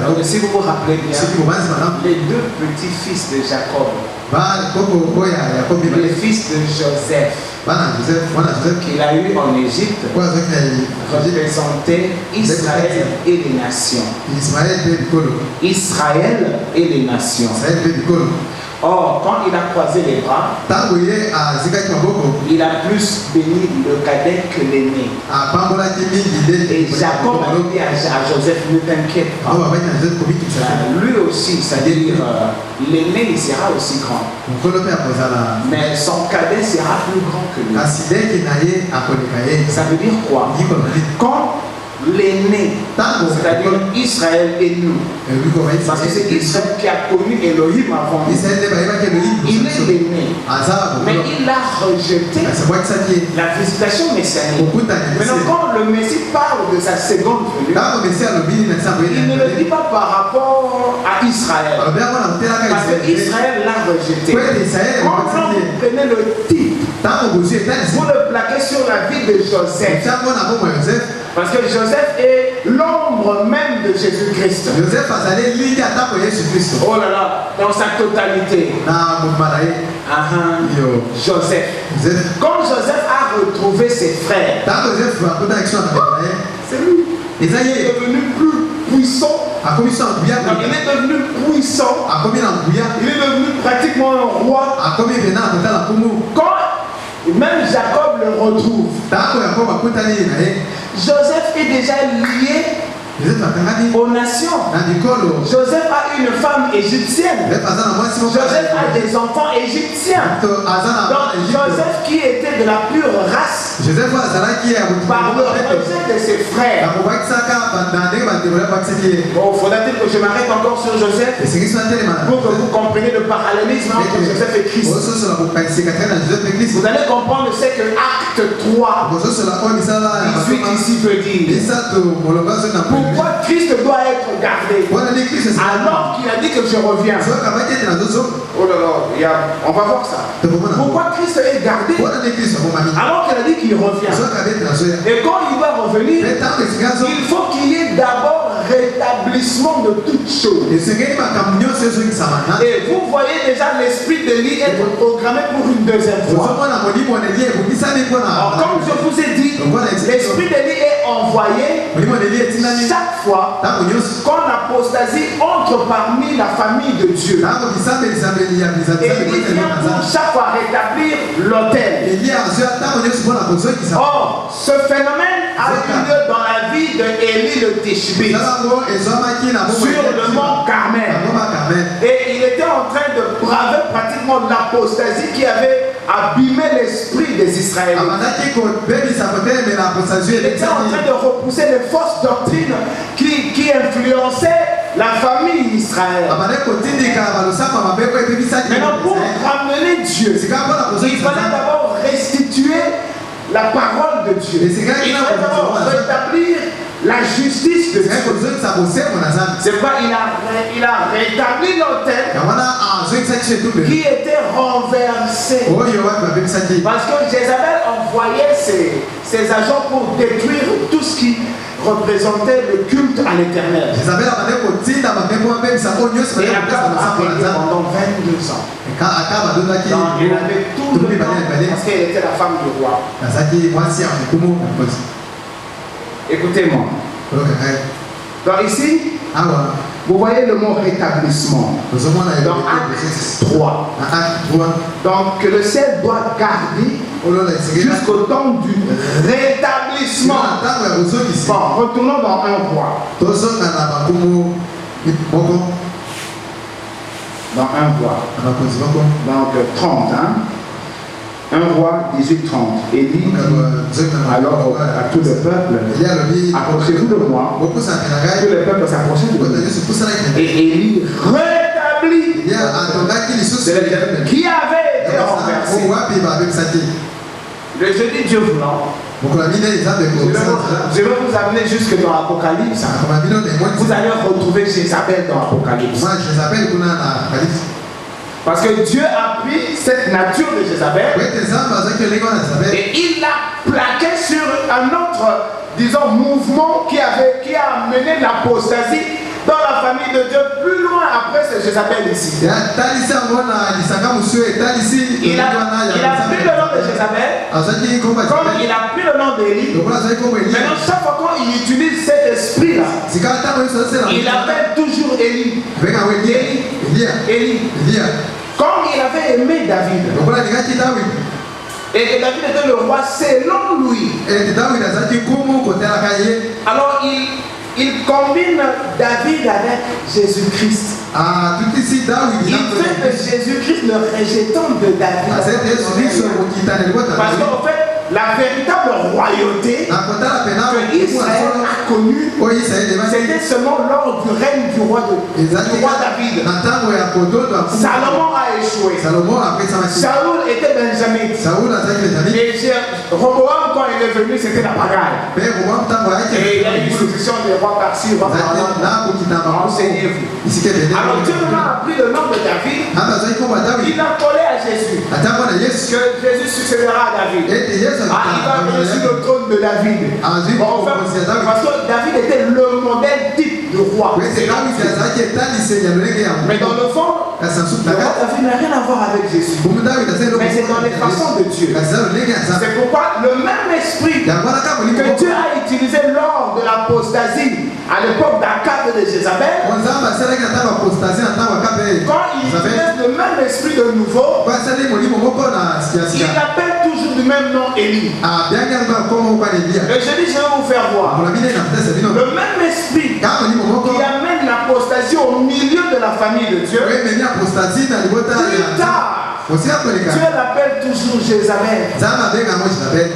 Donc, si vous vous rappelez bien, les deux petits-fils de Jacob, les fils de Joseph, qu'il a eu en Égypte, représentaient Israël et les nations. Israël et les nations. Or, quand il a croisé les bras, il a plus béni le cadet que l'aîné. Et Jacob a dit à Joseph, ne t'inquiète pas. Lui aussi, c'est-à-dire l'aîné, il sera aussi grand. Mais son cadet sera plus grand que lui. Ça veut dire quoi? Quand l'aîné, c'est-à-dire Israël et nous. Parce que c'est Israël qui a connu Elohim avant nous. Il est l'aîné. Mais il a rejeté la visitation messianique. Maintenant, quand le Messie parle de sa seconde venue, il ne le dit pas par rapport à Israël. Parce que Israël l'a rejeté. Quand vous prenez le titre, vous le plaquez sur la vie de Joseph. Parce que Joseph est l'ombre même de Jésus-Christ. Oh là là, dans sa totalité. Joseph. Quand Joseph a retrouvé ses frères, c'est lui. Il est devenu plus puissant. Il est devenu puissant. Il est devenu pratiquement un roi. Quand même Jacob le retrouve, Joseph est déjà lié aux nations. Joseph a une femme égyptienne. Joseph a des enfants égyptiens. Donc Joseph, qui était de la pure race, par le rejet de ses frères. Bon, faudra-t-il que je m'arrête encore sur Joseph pour que vous compreniez le parallélisme entre Joseph et Christ. Vous allez comprendre ce que Acte 3 18 ici veut dire. Pourquoi Christ doit être gardé alors qu'il a dit que je reviens? Oh là là, on va voir ça. Pourquoi Christ est gardé alors qu'il a dit qu'il revient? Et quand il va revenir, il faut qu'il y ait d'abord rétablissement de toutes choses. Et vous voyez déjà l'esprit d'Élie être programmé pour une deuxième fois. Alors, comme je vous ai dit, l'esprit d'Élie est envoyé chaque fois quand l'apostasie entre parmi la famille de Dieu. Et il vient pour chaque fois rétablir l'autel. Or, ce phénomène a eu lieu dans la vie d'Élie le Tishbite sur le mont Carmel. Et il était en train de braver pratiquement l'apostasie qui avait abîmé l'esprit des Israélites. Il était en train de repousser les fausses doctrines qui influençaient la famille d'Israël. Maintenant, pour ramener Dieu, il fallait d'abord restituer la parole de Dieu. Il fallait d'abord rétablir la justice de Dieu. C'est pourquoi il a rétabli l'autel qui était renversé. Parce que Jézabel envoyait ses agents pour détruire tout ce qui représentait le culte à l'Éternel. Et Akab a réglé pendant 22 ans. Donc, elle avait tout le temps parce qu'elle était la femme du roi. Écoutez-moi. Donc ici, vous voyez le mot rétablissement. Dans Acte 3. Donc que le ciel doit garder jusqu'au temps du rétablissement. Bon, retournons dans un roi. Dans un roi. Donc 30, hein. Un roi 18-30. Et dit alors à tout le peuple, approchez-vous de moi. Que le peuple s'approche de moi. Et Élie rétablit qui avait été renversé. Le jeudi Dieu voulant, je vais vous amener jusque dans l'Apocalypse. Vous allez retrouver Jézabel dans l'Apocalypse. Parce que Dieu a pris cette nature de Jézabel et il l'a plaqué sur un autre, disons, mouvement qui a amené l'apostasie dans la famille de Dieu plus loin après ce Jézabel ici. Il a pris le nom de Jézabel comme il a pris le nom d'Élie. Maintenant, chaque fois qu'il utilise cet esprit-là, il appelle toujours Élie. Élie. Comme il avait aimé David. Et que David était le roi selon lui. Alors il combine David avec Jésus-Christ. Il fait de Jésus-Christ le rejetant de David. Parce qu'en fait, la véritable royauté que Israël a connue, c'était seulement lors du règne du roi David. Salomon a échoué. Saoul était benjamin. Et Roboam, quand il est venu, c'était la pagaille. Et il y a eu une succession de rois par-ci, rois par-là. Renseignez-vous. Alors Dieu a pris le nom de David. Il a collé à Jésus. Que Jésus succédera à David. Il va venir sur le trône de David. Parce que David était le modèle type de roi. Mais dans le fond, David n'a rien à voir avec Jésus. Mais c'est dans les façons de Dieu. C'est pourquoi le même esprit que Dieu a utilisé lors de l'apostasie à l'époque d'Akab et de Jézabel, quand il utilise le même esprit de nouveau, il appelle toujours du même nom Élie. Et je dis, je vais vous faire voir. Le même esprit qui amène l'apostasie au milieu de la famille de Dieu, plus tard, Dieu l'appelle toujours Jézabel.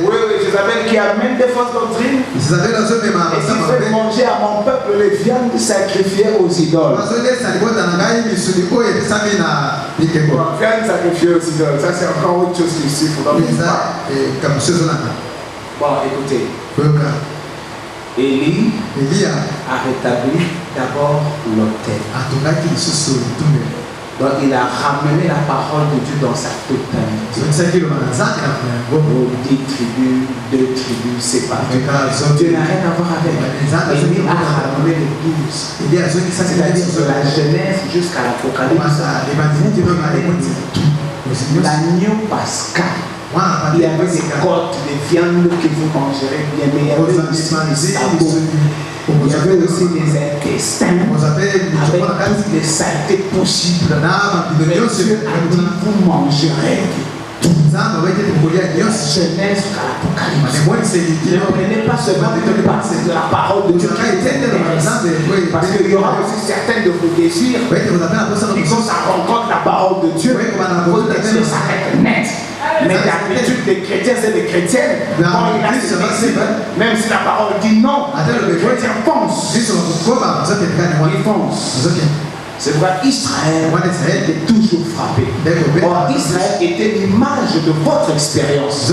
Oui, Jézabel qui amène des fausses doctrines et qui fait manger à mon peuple les viandes sacrifiées aux idoles. Viande sacrifiée aux idoles, ça c'est encore autre chose ici. Bon, écoutez. Élie a rétabli d'abord l'autel. Donc il a ramené la parole de Dieu dans sa totalité. 10 tribus, 2 tribus séparées. Dieu n'a rien à voir avec. Élie a ramené les 12. C'est-à-dire de la Genèse jusqu'à l'Apocalypse. L'agneau pascal. Il y avait des côtes, des viandes que vous mangerez bien, mais il y avait aussi des sabots. Il y avait aussi des intestins avec toutes les saletés possibles. Mais Dieu a dit, vous mangerez tout. Genèse jusqu'à l'Apocalypse. Ne prenez pas seulement une partie de la parole de Dieu. Parce qu'il y aura aussi certains de vos désirs qui sont à rencontre la parole de Dieu. Vos désirs s'arrêtent net. Mais l'habitude des chrétiens et des chrétiennes, quand il a ce principe, même si la parole dit non, les chrétiens foncent. Ils foncent. C'est pourquoi Israël était toujours frappé. Or, Israël était l'image de votre expérience.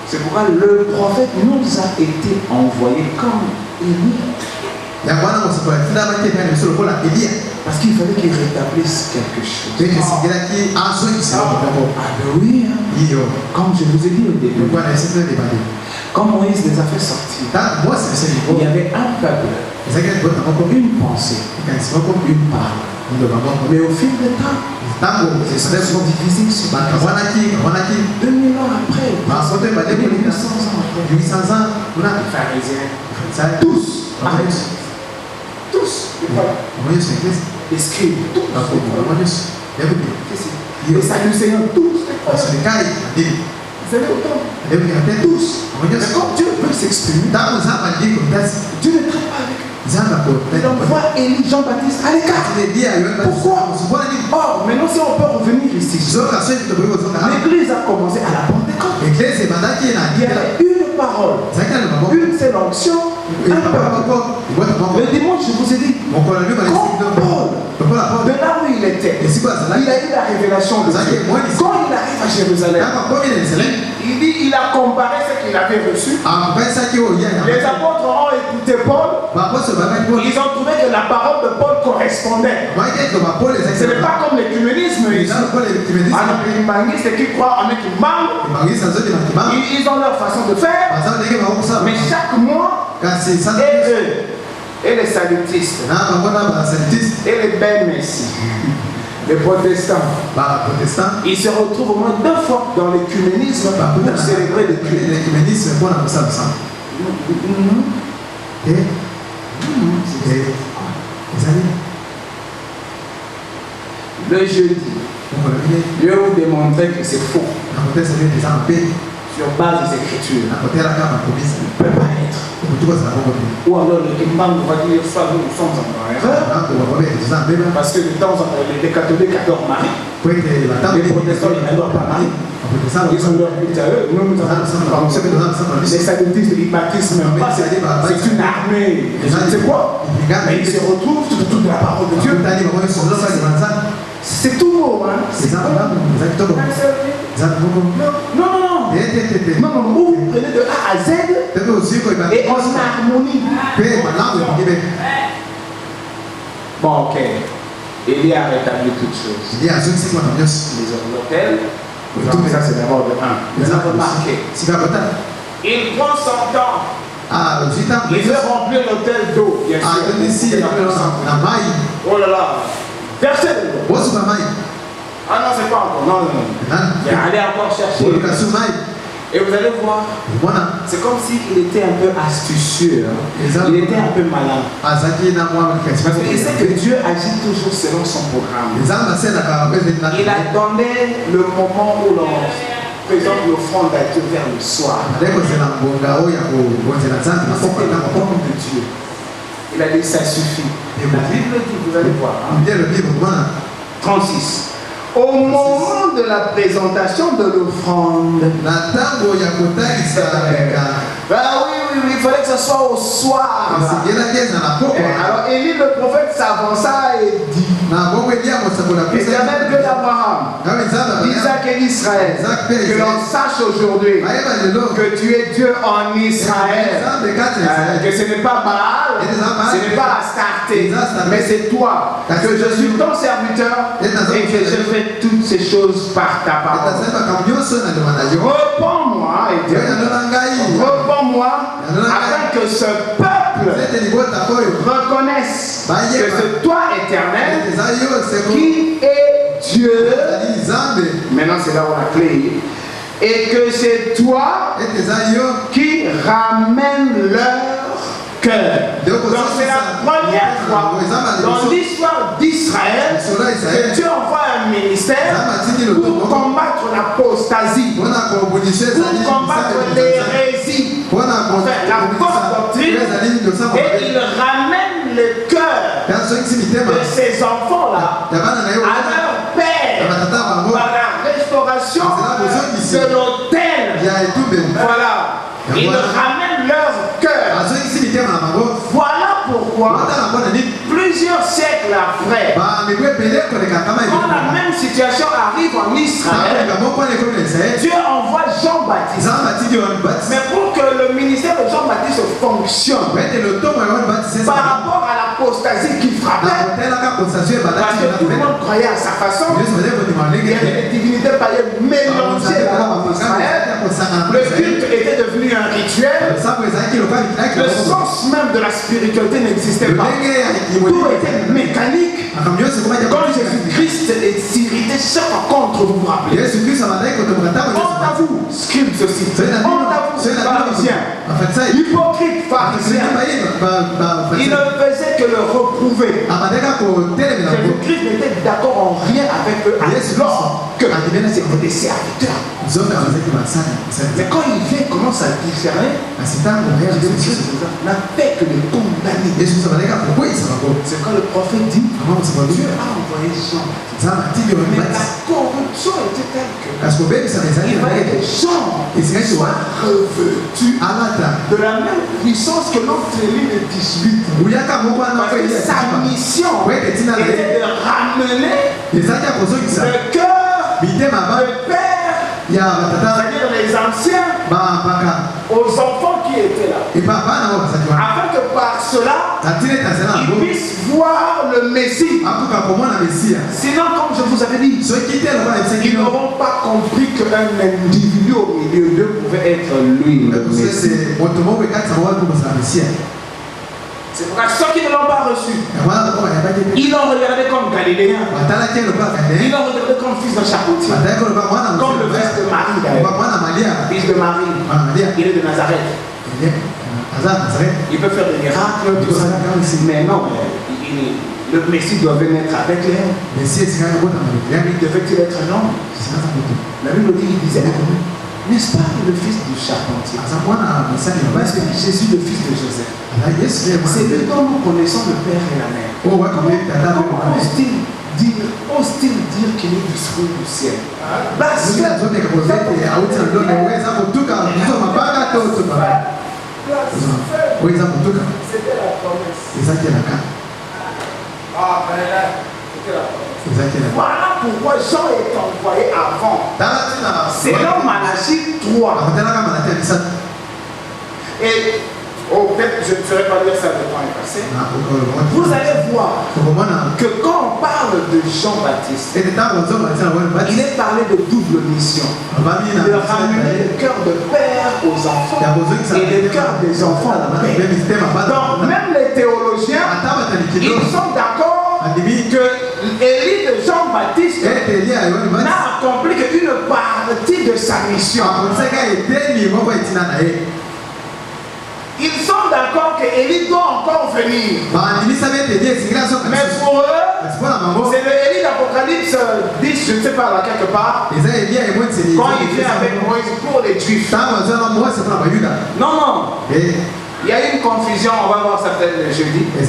C'est pourquoi le prophète nous a été envoyé comme Élie. Parce qu'il fallait qu'il rétablisse quelque chose. Oui, comme je vous ai dit au début, quand Moïse les a fait sortir, il y avait un peuple, une pensée, une parole. Mais au fil du temps, ils se sont divisés sur 2000 ans après, 800 ans après, les pharisiens, tous, les scribes, les sadducéens, tous, vous avez autant, tous. Mais quand Dieu veut s'exprimer, Dieu ne traite pas avec eux. Il envoie Élie, Jean-Baptiste à l'écart. Pourquoi? Or, maintenant si on peut revenir ici, l'église a commencé à la Pentecôte. Il y avait une parole, une seule onction, un peuple. Le dimanche, je vous ai dit, quand Paul, de là où il était, il a eu la révélation de Dieu. Quand il arrive à Jérusalem, il a comparé ce qu'il avait reçu. Les apôtres ont écouté Paul. Ils ont trouvé que la parole de Paul correspondait. Ce n'est pas comme l'écuménisme. Alors, les humanistes qui croient en équipement, ils ont leur façon de faire. Mais chaque mois, et les salutistes, et les belles messies, les protestants, ils se retrouvent au moins 2 fois dans l'écuménisme pour célébrer l'écuménisme. Le jeudi, Dieu vous démontrer que c'est faux. Sur base des Écritures. Ne peut pas être. Ou alors le Kimban va dire soit nous sommes en erreur, parce que les catholiques adorent Marie, les protestants ils n'adorent pas Marie. Ils ont leur but à eux. Nous les salutistes, ils baptisent même pas. C'est une armée. Je ne sais quoi. Mais ils se retrouvent toute la parole de Dieu. C'est tout mot, hein? Non. Non, vous prenez de A à Z et en harmonie. Bon, ok. Il y a rétabli toutes choses. Les hôtels, ça c'est d'abord de 1. Vous avez remarqué. Il prend son temps. Il veut remplir l'hôtel d'eau, bien sûr. Oh là là. Verset de l'eau. Ah non, c'est pas encore. Non. Allez encore chercher. Et vous allez voir, c'est comme s'il était un peu astucieux. Il était un peu malin. Parce qu'il sait que Dieu agit toujours selon son programme. Il attendait le moment où l'on présente l'offrande à Dieu vers le soir. C'était le plan de Dieu. Il a dit ça suffit. Et la Bible dit, vous allez voir. 36. Au moment de la présentation de l'offrande. Oui, il fallait que ce soit au soir. Alors Élie le prophète s'avança et dit, Éternel Dieu d'Abraham, d'Isaac et d'Israël, que l'on sache aujourd'hui que tu es Dieu en Israël, que ce n'est pas Baal, ce n'est pas Astarté, mais c'est toi, que je suis ton serviteur et que je fais toutes ces choses par ta parole. Réponds-moi, Éternel, réponds-moi, afin que ce peuple reconnaisse que c'est toi, Éternel, qui est Dieu. Maintenant, c'est là où la clé. Et que c'est toi qui ramène leur cœur. Donc c'est la première fois dans l'histoire d'Israël que Dieu envoie un ministère pour combattre l'apostasie, pour combattre l'hérésie, la fausse doctrine, et il ramène le cœur de ces enfants-là à leur père par la restauration de l'autel. Voilà. Il ramène leur cœur. Voilà pourquoi, plusieurs siècles après, quand la même situation arrive en Israël, Dieu envoie Jean-Baptiste. Mais pour que le ministère de Jean-Baptiste fonctionne, par rapport à l'apostasie qui frappait, parce que tout le monde croyait à sa façon, il y avait des divinités païennes mélangées dans Israël, le culte était devenu un rituel, le sens même de la spiritualité n'existait pas. Tout était mécanique. Quand Jésus-Christ est irrité, chaque rencontre, vous vous rappelez. Honte à vous, scribes ceci. Honte à vous, pharisiens. Hypocrite pharisien. Il ne faisait que le reprouver. Jésus-Christ n'était d'accord en rien avec eux, alors que c'était des serviteurs. Mais quand il vient, il commence à discerner. Jésus-Christ n'a fait que les condamner. C'est quand le prophète dit, Dieu a envoyé Jean. Mais la corruption était telle que il fallait que Jean soit revêtu de la même puissance que l'autre Élie le 18. Parce que sa mission était de ramener le cœur, le père, c'est-à-dire les anciens, aux enfants qui étaient là, afin que par cela ils puissent voir le Messie. Sinon, comme je vous avais dit, ils n'auront pas compris qu'un individu au milieu d'eux pouvait être lui, le Messie. C'est pour ceux qui ne l'ont pas reçu, ils l'ont regardé comme Galiléen, ils l'ont regardé comme fils d'un charpentier, comme le fils de Marie d'ailleurs, fils de Marie, il est de Nazareth. Il peut faire des miracles, tout ça, mais non, le Messie doit naître avec les hommes. Il devait être un homme. La Bible dit, il disait, N'est-ce pas le fils du charpentier? Parce que Jésus, le fils de Joseph. C'est lui dont nous connaissons le Père et la Mère. Comment ose-t-il dire qu'il est du fruit du ciel? Parce que c'était la promesse. Voilà pourquoi Jean est envoyé avant. Selon Malachie 3. Et peut-être je ne ferai pas dire ça, le temps est passé. Vous allez voir que quand on parle de Jean-Baptiste, il est parlé de double mission. De ramener le cœur de père aux enfants et le cœur des enfants au père. Donc même les théologiens, ils sont d'accord que Élie de Jean-Baptiste n'a accompli qu'une partie de sa mission. Ils sont d'accord que Élie doit encore venir. Mais pour eux, c'est le Élie d'Apocalypse 10, je ne sais pas là quelque part. Quand il vient avec Moïse pour les Juifs. Non, non. Il y a une confusion, on va voir ça peut-être le jeudi. Que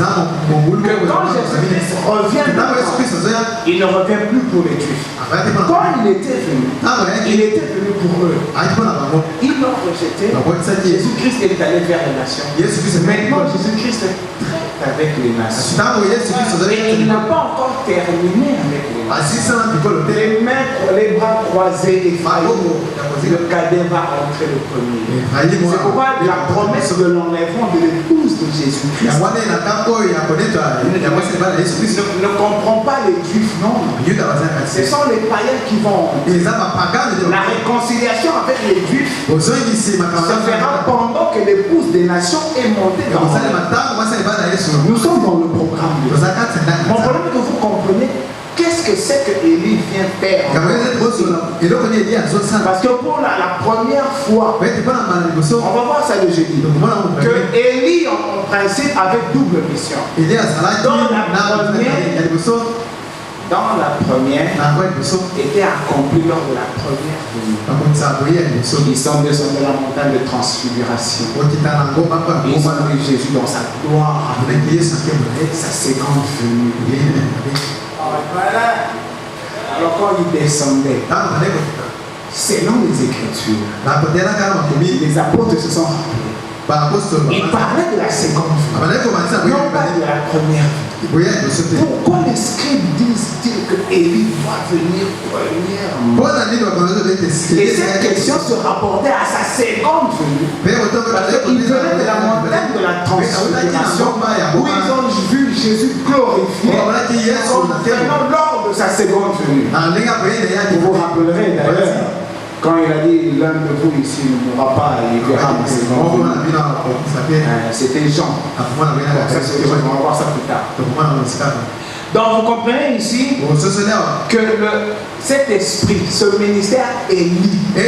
quand Jésus-Christ revient, il ne revient plus pour les Juifs. Quand il était venu pour eux. Ils l'ont rejeté. Jésus-Christ est allé vers les nations. Maintenant, Jésus-Christ traite avec les nations. Et il n'a pas encore terminé avec les nations. Les bras croisés et faillis. Le cadet va entrer le premier. C'est pourquoi la promesse de l'enlèvement de l'épouse de Jésus-Christ ne comprend pas les Juifs, non. Ce sont les païens qui vont. La réconciliation avec les Juifs se fera pendant que l'épouse des nations est montée dans le monde. Nous sommes dans le programme de Dieu. Mon problème est que vous comprenez. Qu'est-ce que c'est que Élie vient faire? Parce que pour la première fois, on va voir ça le jeudi, que Élie en principe avait double mission. Dans la première était accompli lors de la première venue. Ils sont descendus de la montagne de transfiguration. Ils ont vu Jésus dans sa gloire, avec sa seconde venue. Alors quand il descendait, selon les Écritures, les apôtres se sont rappelés. Il parlait de la seconde venue, non pas de la première venue. Pourquoi les scribes disent-ils que Élie doit venir premièrement? Et cette question se rapportait à sa seconde venue. Parce qu'il venait de la montagne de la transfiguration où ils ont vu Jésus glorifié lors de sa seconde venue. Vous vous rappellerez d'ailleurs quand il a dit l'un de vous ici ne mourra pas, il verra ma seconde venue. C'était Jean. On va voir ça plus tard. Donc vous comprenez ici que cet esprit, ce ministère Élie, il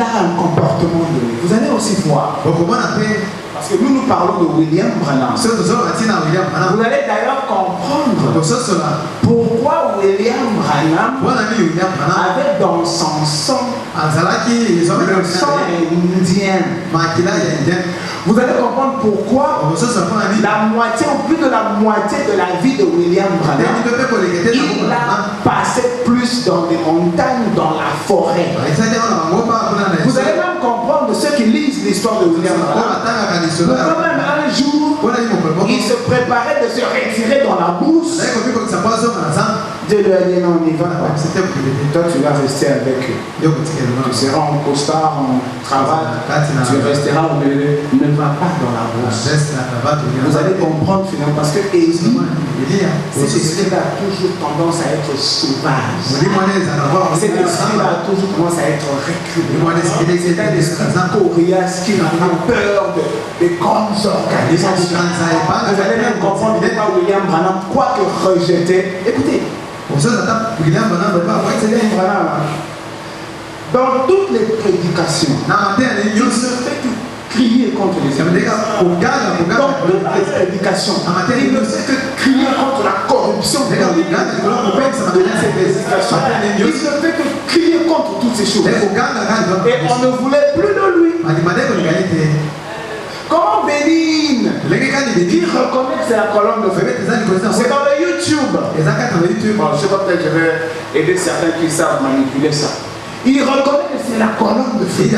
a un comportement de lui. Vous allez aussi voir. Parce que nous parlons de William Branham. Vous allez d'ailleurs comprendre pourquoi William Branham avait dans son sang le sang indien. Vous allez comprendre pourquoi la moitié ou plus de la moitié de la vie de William Branham, il a passé plus dans des montagnes, dans la forêt. Vous allez même comprendre ceux qui lisent l'histoire de William Branham. Quand même un jour, il se préparait de se retirer dans la bourse. Dieu lui a dit non, on y va. Toi, tu vas rester avec eux. Tu seras en costard, en cravate. Tu resteras au milieu. Ne va pas dans la bourse. Vous allez comprendre finalement parce que Élie, cet esprit-là a toujours tendance à être sauvage. Cet esprit-là a toujours tendance à être reculé. C'est un esprit coriace qui n'a pas peur des grandes organisations. Vous allez même comprendre pourquoi William Branham, quoique rejeté, écoutez, dans toutes les prédications, il ne se fait que crier contre les églises. Dans toutes les prédications, il ne fait que crier contre la corruption. Il ne fait que crier contre toutes ces choses. Et on ne voulait plus de lui. Comment Bénin qui reconnaît que c'est la colonne de feu? C'est dans le YouTube. Bon, je sais pas, peut-être je vais aider certains qui savent manipuler ça. Il reconnaît que c'est la colonne de feu.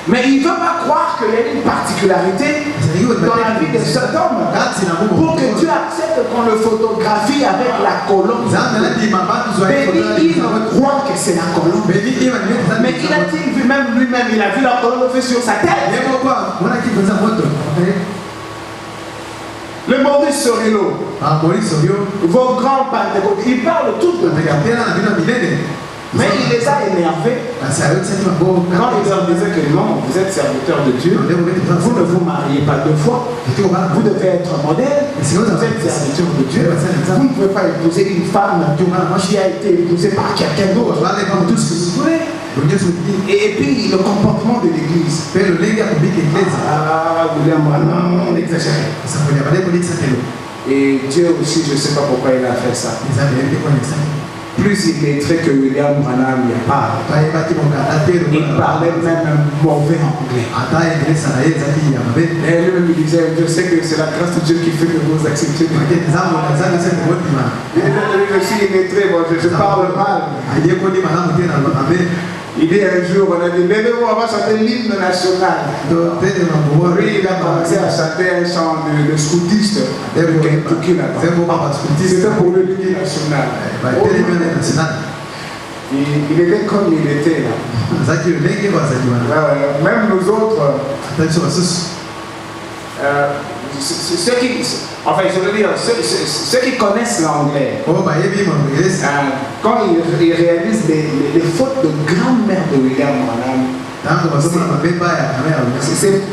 Mais il ne veut pas croire qu'il y a une particularité dans la vie de cet homme pour que Dieu accepte qu'on le photographie avec la colonne. Béni, il croit que c'est la colonne. Mais il a-t-il vu même lui-même, il a vu la colonne de feu sur sa tête. Le Maurice Sorilo, vos grands pentecôtistes, ils parlent tous de Dieu. Mais il les a énervés quand il leur disait que non, vous êtes serviteurs de Dieu, vous ne vous mariez pas deux fois, vous devez être modèle, vous êtes serviteurs de Dieu, vous ne pouvez pas épouser une femme qui a été épousée par quelqu'un d'autre, tout ce que vous voulez. Et puis le comportement de l'église. Ah, William, non, on exagère. Et Dieu aussi, je ne sais pas pourquoi il a fait ça. Plus il lettré que William Branham n'y a pas. Il parlait même un mauvais anglais. Et lui me disait, je sais que c'est la grâce de Dieu qui fait que vous acceptez. Je suis illettré, je parle mal. Il dit un jour, on a dit, levez-vous, on va chanter l'hymne national. Lui, il a commencé à chanter un chant de scoutiste. C'était pour le l'hymne national. Il était comme il était là. Même nous autres, ceux qui, enfin, je veux dire, ceux qui connaissent l'anglais, quand ils réalisent les fautes de grand-mère de William Branham,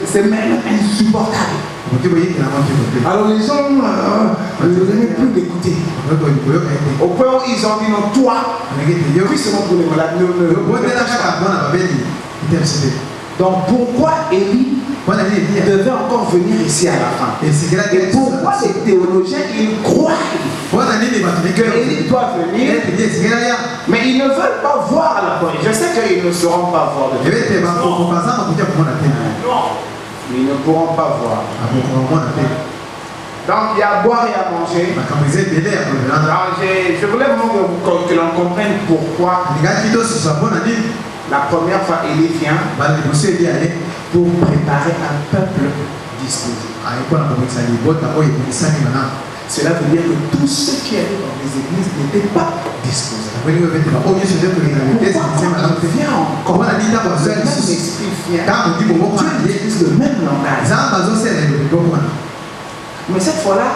c'est même insupportable. Alors les gens ne veulent plus l'écouter. Au point où ils ont dit non, toi, oui, seulement pour les malades. Donc pourquoi Élie devait encore venir ici à la fin? Et pourquoi les théologiens ils croient que Élie doit venir, mais ils ne veulent pas voir la porte. Je sais qu'ils ne sauront pas voir de Dieu. Non, ils ne pourront pas voir. Donc il y a à boire et à manger. Je voulais que l'on comprenne pourquoi. La première fois, Élie vient pour préparer un peuple disposé. Cela veut dire que tous ceux qui allaient dans les églises n'étaient pas disposés. Pourquoi il vient encore? Le même esprit vient. Dieu utilise le même langage. Mais cette fois-là,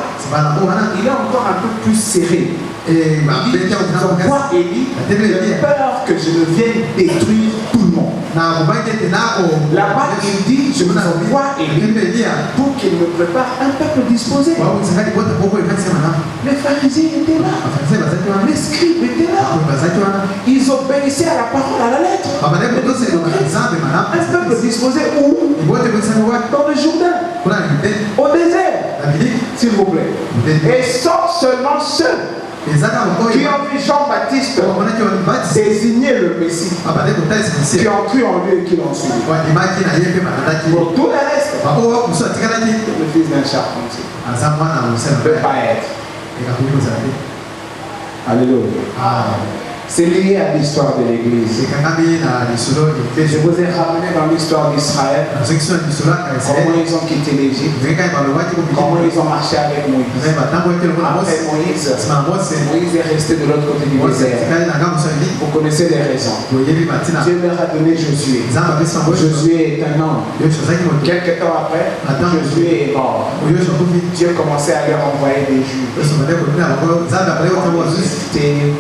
il est encore un peu plus serré. Et j'envoie Élie de peur que je ne vienne détruire tout le monde. Là-bas, il dit, je vous envoie Élie pour qu'il me prépare un peuple disposé. Les pharisiens étaient là. Les scribes étaient là. Ils obéissaient à la parole, à la lettre. Un peuple disposé où? Dans le Jourdain. Au désert. S'il vous plaît. Et sont seulement ceux qui ont vu Jean-Baptiste désigner le Messie, qui ont cru en lui et qui l'ont suivi. Pour tout le reste, le fils d'un charpentier ne peut pas être. Alléluia. C'est lié à l'histoire de l'Église. Et je vous ai ramené dans l'histoire d'Israël. Comment ils ont quitté l'Égypte. Comment ils ont marché avec Moïse. Après Moïse est resté de l'autre côté du désert. Vous connaissez les raisons. Dieu leur a donné Josué. Josué est un homme. Quelques temps après, Josué est mort. Dieu commençait à leur envoyer des juges.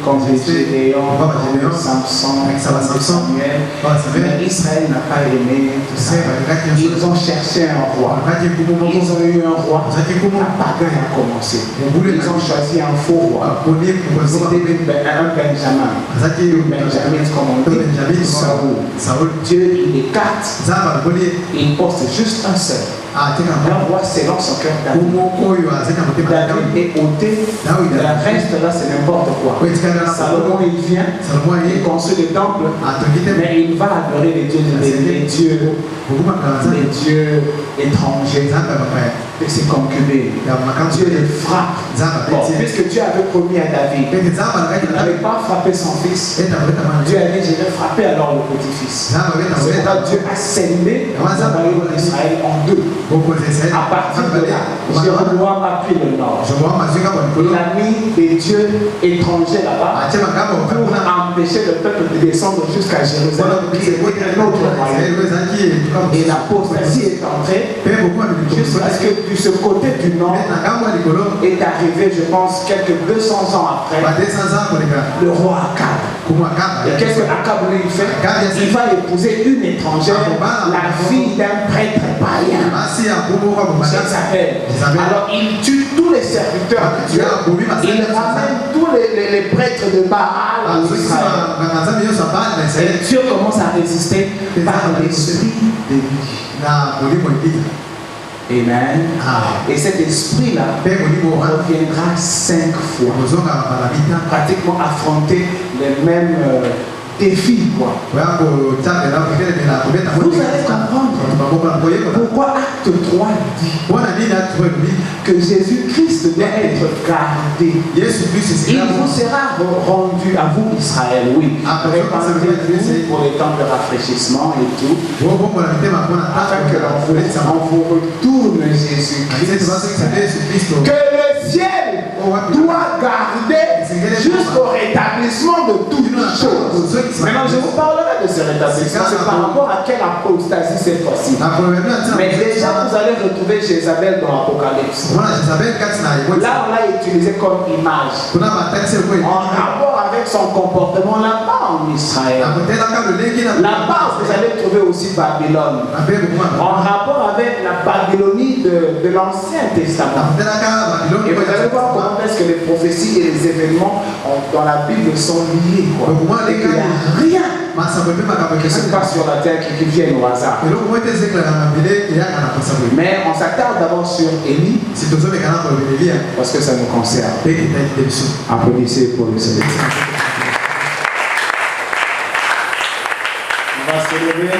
Comme Gédéon, Samson, Samuel. Mais Israël n'a pas aimé tout ça. Ils ont cherché un roi. Ils ont eu un roi. Un pagan a commencé. Ils ont choisi un faux roi. C'était un Benjamin. Benjamin, comme on dit, Saoul. Dieu, il écarte. Il poste juste un seul. Un roi selon son cœur David. David est ôté. Le reste là c'est n'importe quoi. Salomon il vient, il construit le temple, mais il va adorer les dieux étrangers. Et ses concubines. Dieu les frappe. Bon, puisque Dieu avait promis à David, il n'avait pas frappé son fils. Dieu a dit, je vais frapper alors le petit-fils. C'est pourquoi Dieu a scellé le royaume d'Israël en deux. À partir de là, Jéroboam a pris le nord. Il a mis des dieux étrangers là-bas pour empêcher le peuple de descendre jusqu'à Jérusalem, qui était un autre royaume. Et l'apostasie est entrée jusqu'à ce que de ce côté du nord est arrivé, je pense, quelques 200 ans après, le roi Akab. Et qu'est-ce que Akab lui fait? Il va épouser une étrangère, la fille d'un prêtre païen. Alors il tue tous les serviteurs de Dieu. Il ramène tous les prêtres de Baal en Israël. Et Dieu commence à résister par l'esprit de lui. Amen. Et cet esprit-là reviendra 5 fois. Pratiquement affronter les mêmes défis, quoi. Vous allez comprendre pourquoi Acte 3 dit que Jésus-Christ doit être gardé. Il vous sera rendu à vous, Israël, oui. Répandez-vous pour les temps de rafraîchissement et tout, afin que l'on vous retourne Jésus-Christ. Que le ciel doit garder jusqu'au rétablissement de toutes choses. Maintenant, je vous parlerai de ce rétablissement. C'est par rapport à quelle apostasie cette fois-ci. Mais déjà, vous allez retrouver Jézabel dans l'Apocalypse. Là, on l'a utilisé comme image. En rapport avec son comportement là-bas en Israël. Là-bas, vous allez trouver aussi Babylone. En rapport avec la Babylonie de l'Ancien Testament. Et vous allez voir comment est-ce que les prophéties et les événements dans la Bible sont liés. Et qu'il n'y a rien qui se passe sur la terre qui vienne au hasard. Mais on s'attarde d'abord sur Élie parce que ça nous concerne. Applaudissez pour le Seigneur. On va se lever.